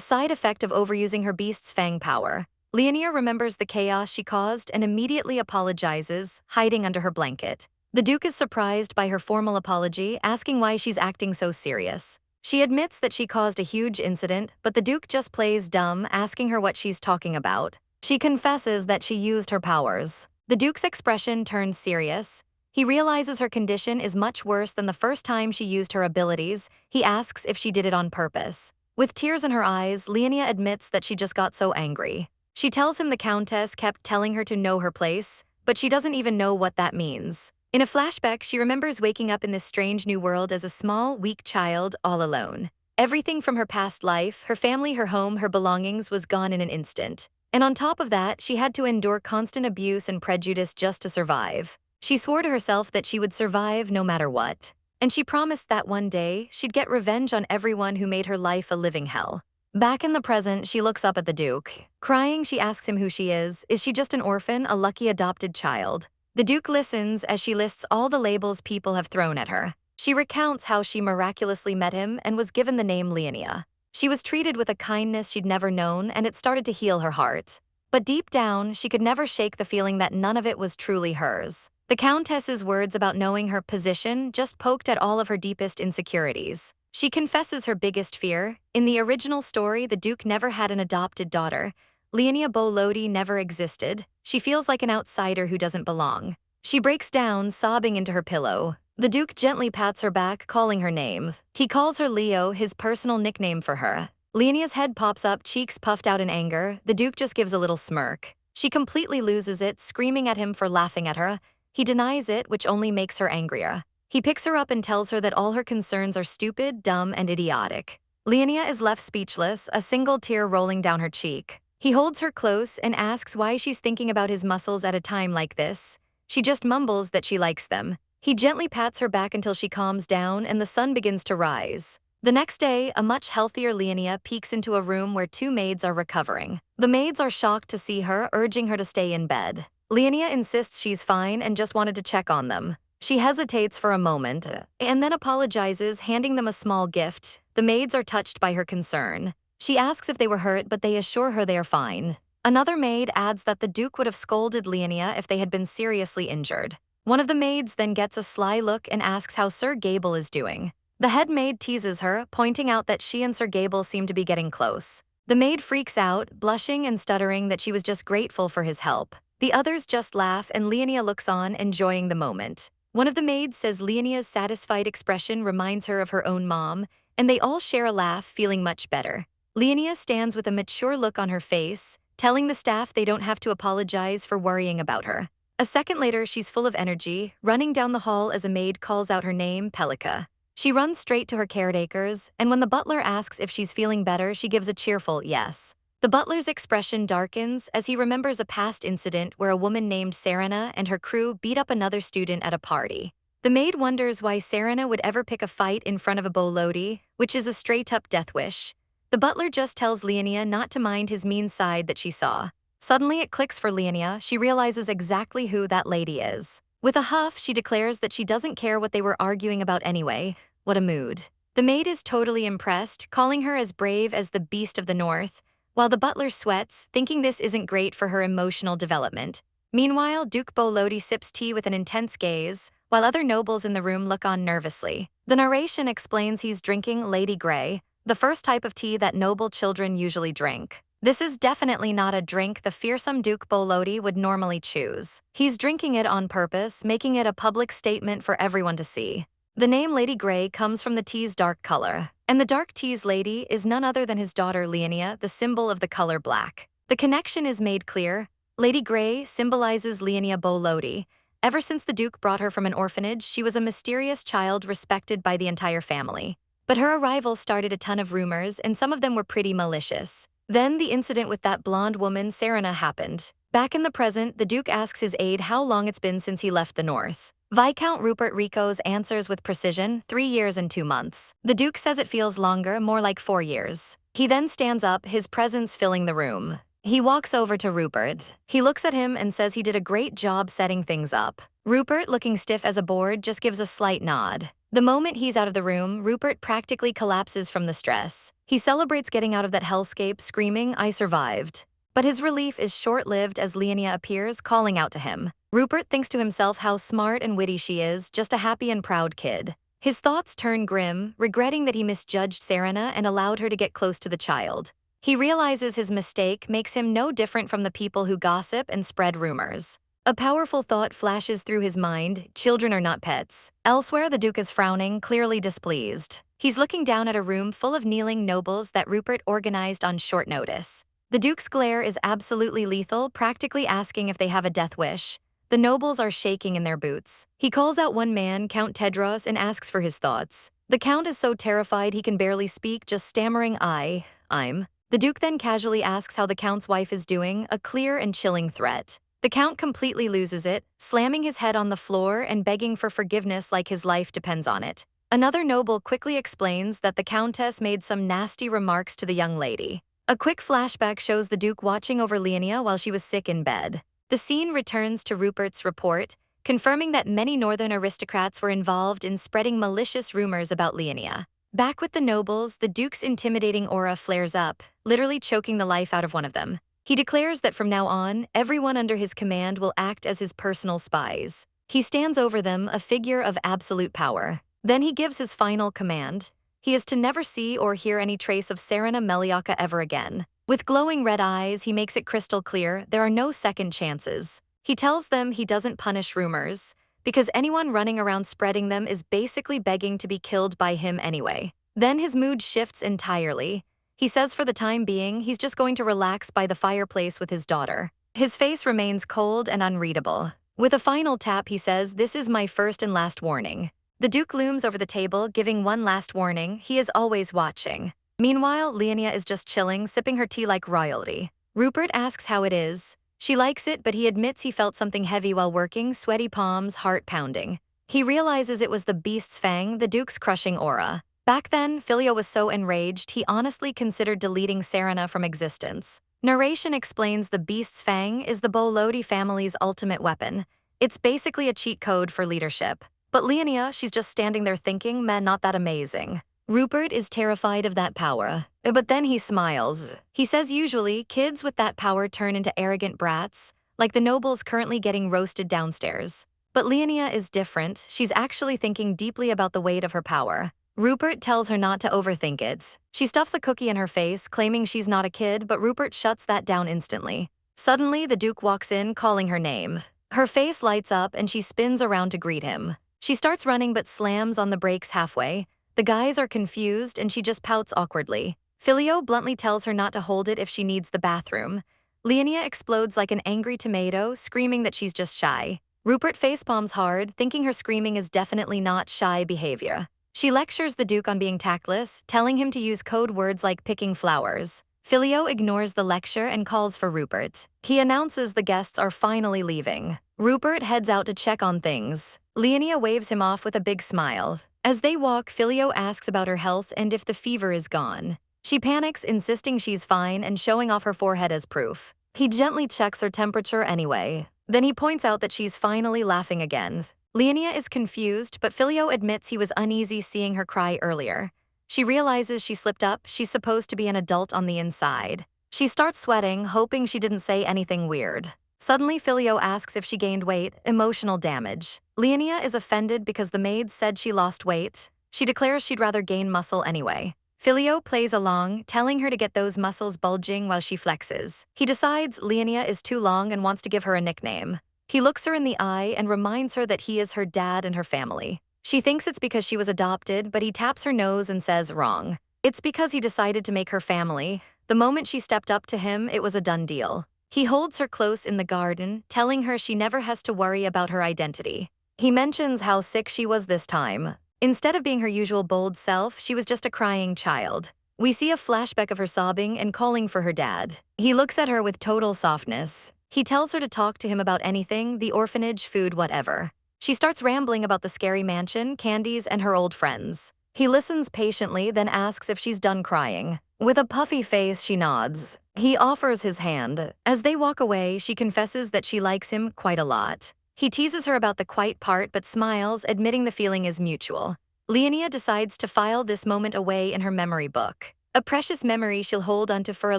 side effect of overusing her beast's fang power. Leonia remembers the chaos she caused and immediately apologizes, hiding under her blanket. The Duke is surprised by her formal apology, asking why she's acting so serious. She admits that she caused a huge incident, but the Duke just plays dumb, asking her what she's talking about. She confesses that she used her powers. The Duke's expression turns serious. He realizes her condition is much worse than the first time she used her abilities. He asks if she did it on purpose. With tears in her eyes, Leonia admits that she just got so angry. She tells him the countess kept telling her to know her place, but she doesn't even know what that means. In a flashback, she remembers waking up in this strange new world as a small, weak child, all alone. Everything from her past life, her family, her home, her belongings, was gone in an instant. And on top of that, she had to endure constant abuse and prejudice just to survive. She swore to herself that she would survive no matter what. And she promised that one day, she'd get revenge on everyone who made her life a living hell. Back in the present, she looks up at the Duke. Crying, she asks him who she is. Is she just an orphan, a lucky adopted child? The Duke listens as she lists all the labels people have thrown at her. She recounts how she miraculously met him and was given the name Leonia. She was treated with a kindness she'd never known, and it started to heal her heart. But deep down, she could never shake the feeling that none of it was truly hers. The Countess's words about knowing her position just poked at all of her deepest insecurities. She confesses her biggest fear. In the original story, the Duke never had an adopted daughter. Leonia Boli never existed. She feels like an outsider who doesn't belong. She breaks down, sobbing into her pillow. The Duke gently pats her back, calling her names. He calls her Leo, his personal nickname for her. Leonia's head pops up, cheeks puffed out in anger. The Duke just gives a little smirk. She completely loses it, screaming at him for laughing at her. He denies it, which only makes her angrier. He picks her up and tells her that all her concerns are stupid, dumb, and idiotic. Leonia is left speechless, a single tear rolling down her cheek. He holds her close and asks why she's thinking about his muscles at a time like this. She just mumbles that she likes them. He gently pats her back until she calms down and the sun begins to rise. The next day, a much healthier Leonia peeks into a room where 2 maids are recovering. The maids are shocked to see her, urging her to stay in bed. Leonia insists she's fine and just wanted to check on them. She hesitates for a moment, and then apologizes, handing them a small gift. The maids are touched by her concern. She asks if they were hurt, but they assure her they are fine. Another maid adds that the Duke would have scolded Leonia if they had been seriously injured. One of the maids then gets a sly look and asks how Sir Gable is doing. The head maid teases her, pointing out that she and Sir Gable seem to be getting close. The maid freaks out, blushing and stuttering that she was just grateful for his help. The others just laugh and Leonia looks on, enjoying the moment. One of the maids says Leonia's satisfied expression reminds her of her own mom, and they all share a laugh, feeling much better. Leonia stands with a mature look on her face, telling the staff they don't have to apologize for worrying about her. A second later, she's full of energy, running down the hall as a maid calls out her name, Pelika. She runs straight to her caretakers, and when the butler asks if she's feeling better, she gives a cheerful yes. The butler's expression darkens as he remembers a past incident where a woman named Serena and her crew beat up another student at a party. The maid wonders why Serena would ever pick a fight in front of a Boli, which is a straight-up death wish. The butler just tells Leonia not to mind his mean side that she saw. Suddenly it clicks for Leonia. She realizes exactly who that lady is. With a huff, she declares that she doesn't care what they were arguing about anyway. What a mood. The maid is totally impressed, calling her as brave as the beast of the north, while the butler sweats, thinking this isn't great for her emotional development. Meanwhile, Duke Bolodi sips tea with an intense gaze, while other nobles in the room look on nervously. The narration explains he's drinking Lady Grey, the first type of tea that noble children usually drink. This is definitely not a drink the fearsome Duke Bolodi would normally choose. He's drinking it on purpose, making it a public statement for everyone to see. The name Lady Grey comes from the tea's dark color, and the dark tea's lady is none other than his daughter Leonia, the symbol of the color black. The connection is made clear. Lady Grey symbolizes Leonia Bolodi. Ever since the Duke brought her from an orphanage, she was a mysterious child respected by the entire family. But her arrival started a ton of rumors, and some of them were pretty malicious. Then the incident with that blonde woman, Serena, happened. Back in the present, the Duke asks his aide how long it's been since he left the north. Viscount Rupert Rico's answers with precision, 3 years and 2 months. The Duke says it feels longer, more like 4 years. He then stands up, his presence filling the room. He walks over to Rupert. He looks at him and says he did a great job setting things up. Rupert, looking stiff as a board, just gives a slight nod. The moment he's out of the room, Rupert practically collapses from the stress. He celebrates getting out of that hellscape, screaming, "I survived." But his relief is short-lived as Leonia appears, calling out to him. Rupert thinks to himself how smart and witty she is, just a happy and proud kid. His thoughts turn grim, regretting that he misjudged Serena and allowed her to get close to the child. He realizes his mistake makes him no different from the people who gossip and spread rumors. A powerful thought flashes through his mind: children are not pets. Elsewhere, the Duke is frowning, clearly displeased. He's looking down at a room full of kneeling nobles that Rupert organized on short notice. The Duke's glare is absolutely lethal, practically asking if they have a death wish. The nobles are shaking in their boots. He calls out one man, Count Tedros, and asks for his thoughts. The Count is so terrified he can barely speak, just stammering, I'm. The Duke then casually asks how the Count's wife is doing, a clear and chilling threat. The Count completely loses it, slamming his head on the floor and begging for forgiveness like his life depends on it. Another noble quickly explains that the Countess made some nasty remarks to the young lady. A quick flashback shows the Duke watching over Leonia while she was sick in bed. The scene returns to Rupert's report, confirming that many northern aristocrats were involved in spreading malicious rumors about Leonia. Back with the nobles, the Duke's intimidating aura flares up, literally choking the life out of one of them. He declares that from now on, everyone under his command will act as his personal spies. He stands over them, a figure of absolute power. Then he gives his final command. He is to never see or hear any trace of Serena Meliaka ever again. With glowing red eyes, he makes it crystal clear there are no second chances. He tells them he doesn't punish rumors, because anyone running around spreading them is basically begging to be killed by him anyway. Then his mood shifts entirely. He says for the time being, he's just going to relax by the fireplace with his daughter. His face remains cold and unreadable. With a final tap, he says, "This is my first and last warning." The Duke looms over the table, giving one last warning: he is always watching. Meanwhile, Leonia is just chilling, sipping her tea like royalty. Rupert asks how it is. She likes it, but he admits he felt something heavy while working, sweaty palms, heart pounding. He realizes it was the beast's fang, the Duke's crushing aura. Back then, Filio was so enraged, he honestly considered deleting Serena from existence. Narration explains the beast's fang is the Bolodi family's ultimate weapon. It's basically a cheat code for leadership. But Leonia, she's just standing there thinking, man, not that amazing. Rupert is terrified of that power, but then he smiles. He says usually, kids with that power turn into arrogant brats, like the nobles currently getting roasted downstairs. But Leonia is different. She's actually thinking deeply about the weight of her power. Rupert tells her not to overthink it. She stuffs a cookie in her face, claiming she's not a kid, but Rupert shuts that down instantly. Suddenly, the Duke walks in, calling her name. Her face lights up and she spins around to greet him. She starts running but slams on the brakes halfway. The guys are confused and she just pouts awkwardly. Filio bluntly tells her not to hold it if she needs the bathroom. Leonia explodes like an angry tomato, screaming that she's just shy. Rupert facepalms hard, thinking her screaming is definitely not shy behavior. She lectures the Duke on being tactless, telling him to use code words like picking flowers. Filio ignores the lecture and calls for Rupert. He announces the guests are finally leaving. Rupert heads out to check on things. Leonia waves him off with a big smile. As they walk, Filio asks about her health and if the fever is gone. She panics, insisting she's fine and showing off her forehead as proof. He gently checks her temperature anyway. Then he points out that she's finally laughing again. Leonia is confused, but Filio admits he was uneasy seeing her cry earlier. She realizes she slipped up. She's supposed to be an adult on the inside. She starts sweating, hoping she didn't say anything weird. Suddenly, Filio asks if she gained weight, emotional damage. Leonia is offended because the maid said she lost weight. She declares she'd rather gain muscle anyway. Filio plays along, telling her to get those muscles bulging while she flexes. He decides Leonia is too long and wants to give her a nickname. He looks her in the eye and reminds her that he is her dad and her family. She thinks it's because she was adopted, but he taps her nose and says wrong. It's because he decided to make her family. The moment she stepped up to him, it was a done deal. He holds her close in the garden, telling her she never has to worry about her identity. He mentions how sick she was this time. Instead of being her usual bold self, she was just a crying child. We see a flashback of her sobbing and calling for her dad. He looks at her with total softness. He tells her to talk to him about anything, the orphanage, food, whatever. She starts rambling about the scary mansion, candies, and her old friends. He listens patiently, then asks if she's done crying. With a puffy face, she nods. He offers his hand. As they walk away, she confesses that she likes him quite a lot. He teases her about the quite part but smiles, admitting the feeling is mutual. Leonia decides to file this moment away in her memory book. A precious memory she'll hold onto for a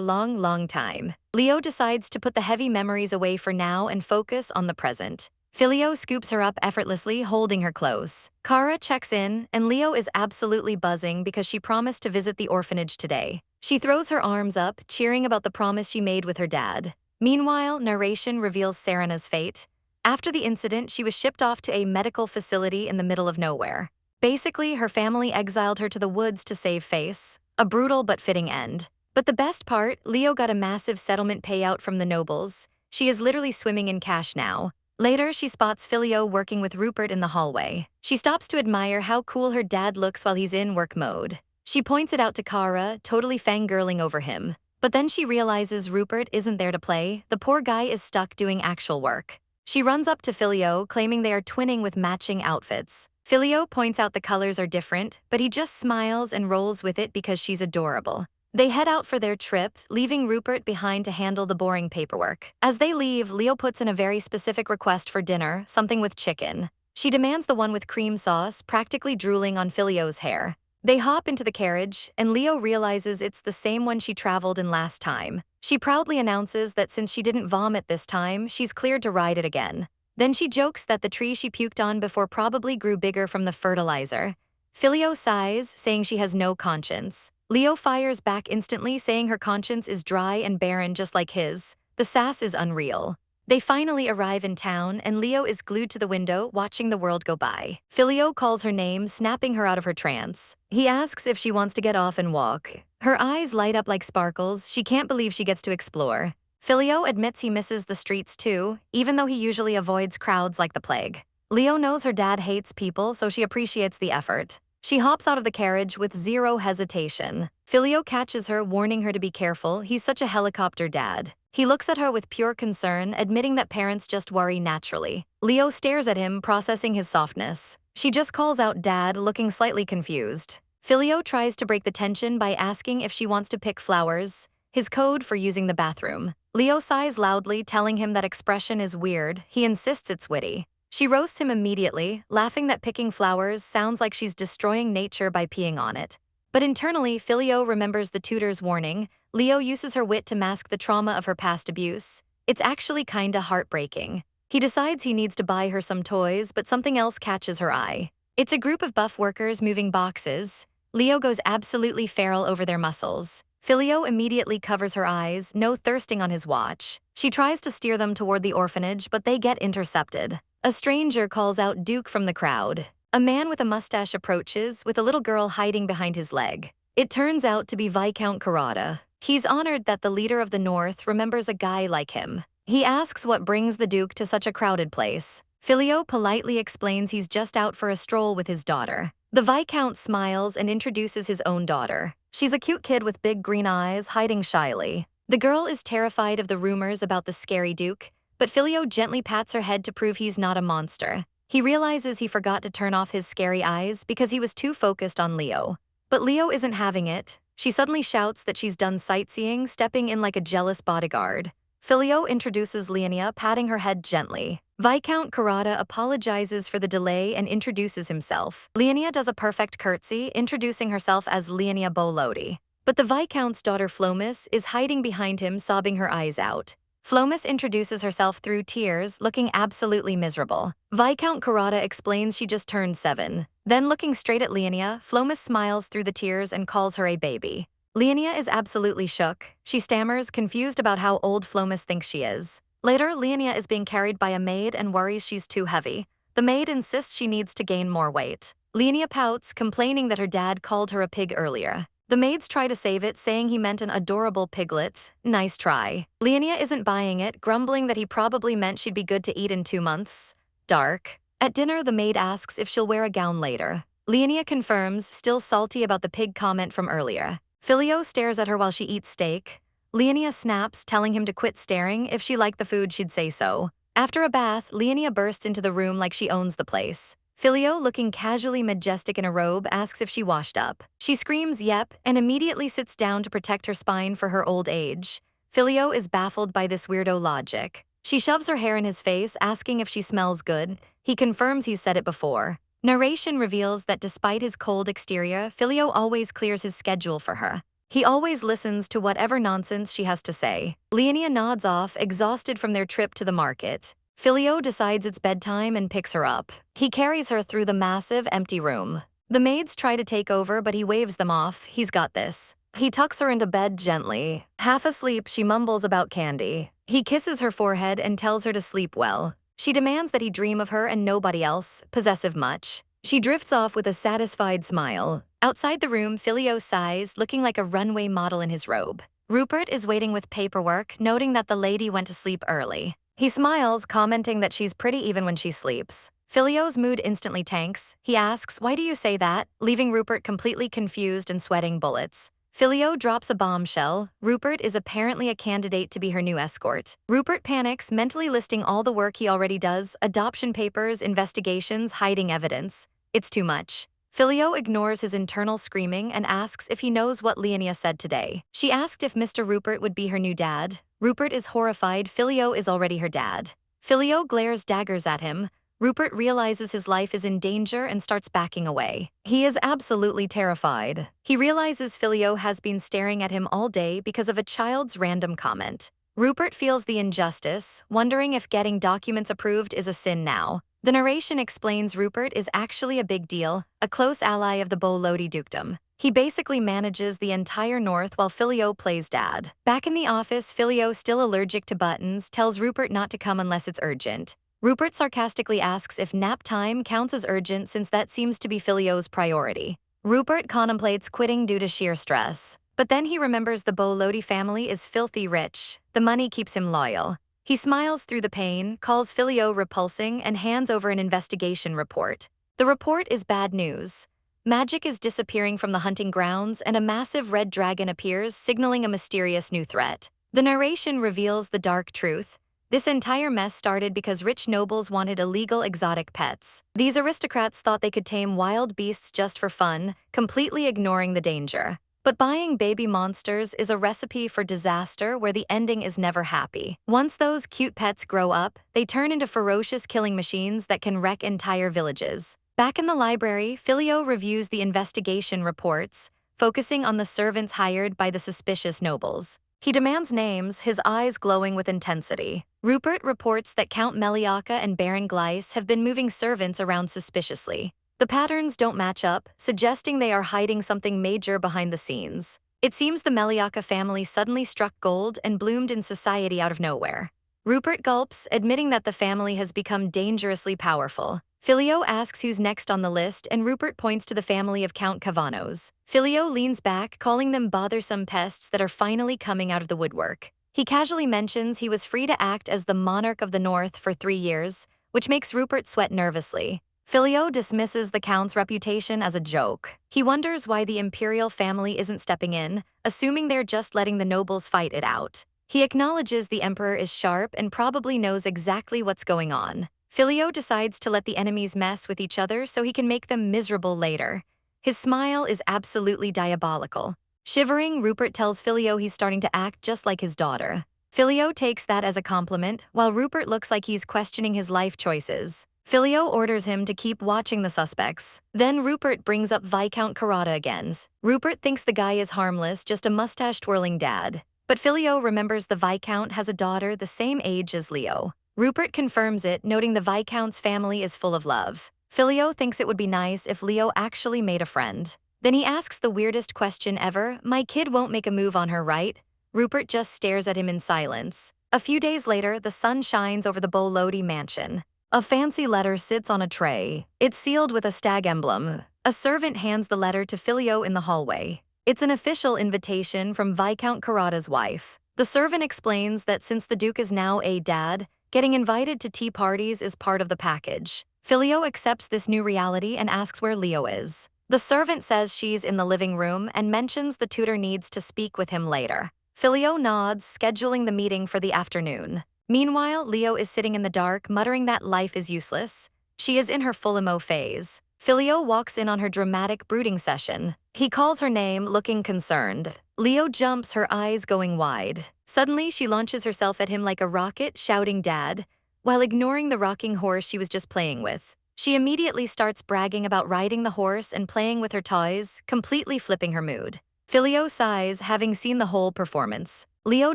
long, long time. Leo decides to put the heavy memories away for now and focus on the present. Filio scoops her up effortlessly, holding her close. Kara checks in, and Leo is absolutely buzzing because she promised to visit the orphanage today. She throws her arms up, cheering about the promise she made with her dad. Meanwhile, narration reveals Serana's fate. After the incident, she was shipped off to a medical facility in the middle of nowhere. Basically, her family exiled her to the woods to save face. A brutal but fitting end. But the best part, Leo got a massive settlement payout from the nobles. She is literally swimming in cash now. Later, she spots Filio working with Rupert in the hallway. She stops to admire how cool her dad looks while he's in work mode. She points it out to Kara, totally fangirling over him. But then she realizes Rupert isn't there to play. The poor guy is stuck doing actual work. She runs up to Filio, claiming they are twinning with matching outfits. Filio points out the colors are different, but he just smiles and rolls with it because she's adorable. They head out for their trip, leaving Rupert behind to handle the boring paperwork. As they leave, Leo puts in a very specific request for dinner, something with chicken. She demands the one with cream sauce, practically drooling on Filio's hair. They hop into the carriage, and Leo realizes it's the same one she traveled in last time. She proudly announces that since she didn't vomit this time, she's cleared to ride it again. Then she jokes that the tree she puked on before probably grew bigger from the fertilizer. Filio sighs, saying she has no conscience. Leo fires back instantly, saying her conscience is dry and barren just like his. The sass is unreal. They finally arrive in town, and Leo is glued to the window, watching the world go by. Filio calls her name, snapping her out of her trance. He asks if she wants to get off and walk. Her eyes light up like sparkles. She can't believe she gets to explore. Filio admits he misses the streets too, even though he usually avoids crowds like the plague. Leo knows her dad hates people, so she appreciates the effort. She hops out of the carriage with zero hesitation. Filio catches her, warning her to be careful. He's such a helicopter dad. He looks at her with pure concern, admitting that parents just worry naturally. Leo stares at him, processing his softness. She just calls out Dad, looking slightly confused. Filio tries to break the tension by asking if she wants to pick flowers, his code for using the bathroom. Leo sighs loudly, telling him that expression is weird. He insists it's witty. She roasts him immediately, laughing that picking flowers sounds like she's destroying nature by peeing on it. But internally, Filio remembers the tutor's warning. Leo uses her wit to mask the trauma of her past abuse. It's actually kinda heartbreaking. He decides he needs to buy her some toys, but something else catches her eye. It's a group of buff workers moving boxes. Leo goes absolutely feral over their muscles. Filio immediately covers her eyes, no thirsting on his watch. She tries to steer them toward the orphanage, but they get intercepted. A stranger calls out Duke from the crowd. A man with a mustache approaches, with a little girl hiding behind his leg. It turns out to be Viscount Karada. He's honored that the leader of the North remembers a guy like him. He asks what brings the Duke to such a crowded place. Filio politely explains he's just out for a stroll with his daughter. The Viscount smiles and introduces his own daughter. She's a cute kid with big green eyes, hiding shyly. The girl is terrified of the rumors about the scary Duke, but Filio gently pats her head to prove he's not a monster. He realizes he forgot to turn off his scary eyes because he was too focused on Leo. But Leo isn't having it. She suddenly shouts that she's done sightseeing, stepping in like a jealous bodyguard. Filio introduces Leonia, patting her head gently. Viscount Karada apologizes for the delay and introduces himself. Leonia does a perfect curtsy, introducing herself as Leonia Boli. But the Viscount's daughter Flomis is hiding behind him, sobbing her eyes out. Flomis introduces herself through tears, looking absolutely miserable. Viscount Karada explains she just turned 7. Then looking straight at Leonia, Flomis smiles through the tears and calls her a baby. Leonia is absolutely shook. She stammers, confused about how old Flomis thinks she is. Later, Leonia is being carried by a maid and worries she's too heavy. The maid insists she needs to gain more weight. Leonia pouts, complaining that her dad called her a pig earlier. The maids try to save it, saying he meant an adorable piglet. Nice try. Leonia isn't buying it, grumbling that he probably meant she'd be good to eat in 2 months. Dark. At dinner, the maid asks if she'll wear a gown later. Leonia confirms, still salty about the pig comment from earlier. Filio stares at her while she eats steak. Leonia snaps, telling him to quit staring. If she liked the food, she'd say so. After a bath, Leonia bursts into the room like she owns the place. Filio, looking casually majestic in a robe, asks if she washed up. She screams yep, and immediately sits down to protect her spine for her old age. Filio is baffled by this weirdo logic. She shoves her hair in his face, asking if she smells good. He confirms he's said it before. Narration reveals that despite his cold exterior, Filio always clears his schedule for her. He always listens to whatever nonsense she has to say. Leonia nods off, exhausted from their trip to the market. Filio decides it's bedtime and picks her up. He carries her through the massive, empty room. The maids try to take over, but he waves them off. He's got this. He tucks her into bed gently. Half asleep, she mumbles about candy. He kisses her forehead and tells her to sleep well. She demands that he dream of her and nobody else, possessive much. She drifts off with a satisfied smile. Outside the room, Filio sighs, looking like a runway model in his robe. Rupert is waiting with paperwork, noting that the lady went to sleep early. He smiles, commenting that she's pretty even when she sleeps. Filio's mood instantly tanks. He asks, "Why do you say that?" leaving Rupert completely confused and sweating bullets. Filio drops a bombshell. Rupert is apparently a candidate to be her new escort. Rupert panics, mentally listing all the work he already does: adoption papers, investigations, hiding evidence. It's too much. Filio ignores his internal screaming and asks if he knows what Leonia said today. She asked if Mr. Rupert would be her new dad. Rupert is horrified. Filio is already her dad. Filio glares daggers at him. Rupert realizes his life is in danger and starts backing away. He is absolutely terrified. He realizes Filio has been staring at him all day because of a child's random comment. Rupert feels the injustice, wondering if getting documents approved is a sin now. The narration explains Rupert is actually a big deal, a close ally of the Boli dukedom. He basically manages the entire north while Filio plays dad. Back in the office, Filio, still allergic to buttons, tells Rupert not to come unless it's urgent. Rupert sarcastically asks if nap time counts as urgent since that seems to be Filio's priority. Rupert contemplates quitting due to sheer stress. But then he remembers the Boli family is filthy rich. The money keeps him loyal. He smiles through the pain, calls Filio repulsing, and hands over an investigation report. The report is bad news. Magic is disappearing from the hunting grounds, and a massive red dragon appears, signaling a mysterious new threat. The narration reveals the dark truth. This entire mess started because rich nobles wanted illegal exotic pets. These aristocrats thought they could tame wild beasts just for fun, completely ignoring the danger. But buying baby monsters is a recipe for disaster where the ending is never happy. Once those cute pets grow up, they turn into ferocious killing machines that can wreck entire villages. Back in the library, Filio reviews the investigation reports, focusing on the servants hired by the suspicious nobles. He demands names, his eyes glowing with intensity. Rupert reports that Count Meliaka and Baron Gleis have been moving servants around suspiciously. The patterns don't match up, suggesting they are hiding something major behind the scenes. It seems the Meliaka family suddenly struck gold and bloomed in society out of nowhere. Rupert gulps, admitting that the family has become dangerously powerful. Filio asks who's next on the list, and Rupert points to the family of Count Cavanos. Filio leans back, calling them bothersome pests that are finally coming out of the woodwork. He casually mentions he was free to act as the monarch of the North for 3 years, which makes Rupert sweat nervously. Filio dismisses the Count's reputation as a joke. He wonders why the imperial family isn't stepping in, assuming they're just letting the nobles fight it out. He acknowledges the emperor is sharp and probably knows exactly what's going on. Filio decides to let the enemies mess with each other so he can make them miserable later. His smile is absolutely diabolical. Shivering, Rupert tells Filio he's starting to act just like his daughter. Filio takes that as a compliment, while Rupert looks like he's questioning his life choices. Filio orders him to keep watching the suspects. Then Rupert brings up Viscount Carrata again. Rupert thinks the guy is harmless, just a mustache-twirling dad. But Filio remembers the Viscount has a daughter the same age as Leo. Rupert confirms it, noting the Viscount's family is full of love. Filio thinks it would be nice if Leo actually made a friend. Then he asks the weirdest question ever, "My kid won't make a move on her, right?" Rupert just stares at him in silence. A few days later, the sun shines over the Boli mansion. A fancy letter sits on a tray. It's sealed with a stag emblem. A servant hands the letter to Filio in the hallway. It's an official invitation from Viscount Carrata's wife. The servant explains that since the Duke is now a dad, getting invited to tea parties is part of the package. Filio accepts this new reality and asks where Leo is. The servant says she's in the living room and mentions the tutor needs to speak with him later. Filio nods, scheduling the meeting for the afternoon. Meanwhile, Leo is sitting in the dark, muttering that life is useless. She is in her full emo phase. Filio walks in on her dramatic brooding session. He calls her name, looking concerned. Leo jumps, her eyes going wide. Suddenly, she launches herself at him like a rocket, shouting "Dad," while ignoring the rocking horse she was just playing with. She immediately starts bragging about riding the horse and playing with her toys, completely flipping her mood. Filio sighs, having seen the whole performance. Leo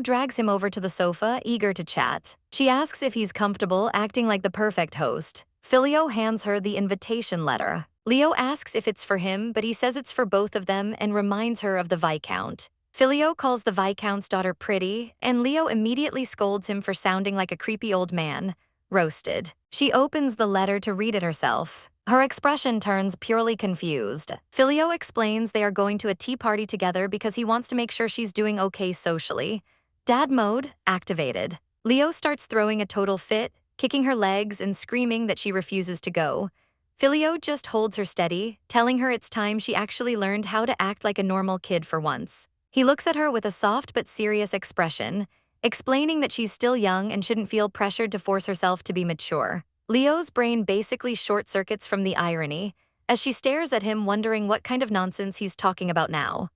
drags him over to the sofa, eager to chat. She asks if he's comfortable, acting like the perfect host. Filio hands her the invitation letter. Leo asks if it's for him, but he says it's for both of them and reminds her of the Viscount. Filio calls the Viscount's daughter pretty, and Leo immediately scolds him for sounding like a creepy old man. Roasted. She opens the letter to read it herself. Her expression turns purely confused. Filio explains they are going to a tea party together because he wants to make sure she's doing okay socially. Dad mode activated. Leo starts throwing a total fit, kicking her legs and screaming that she refuses to go. Filio just holds her steady, telling her it's time she actually learned how to act like a normal kid for once. He looks at her with a soft but serious expression, explaining that she's still young and shouldn't feel pressured to force herself to be mature. Leo's brain basically short-circuits from the irony, as she stares at him wondering what kind of nonsense he's talking about now.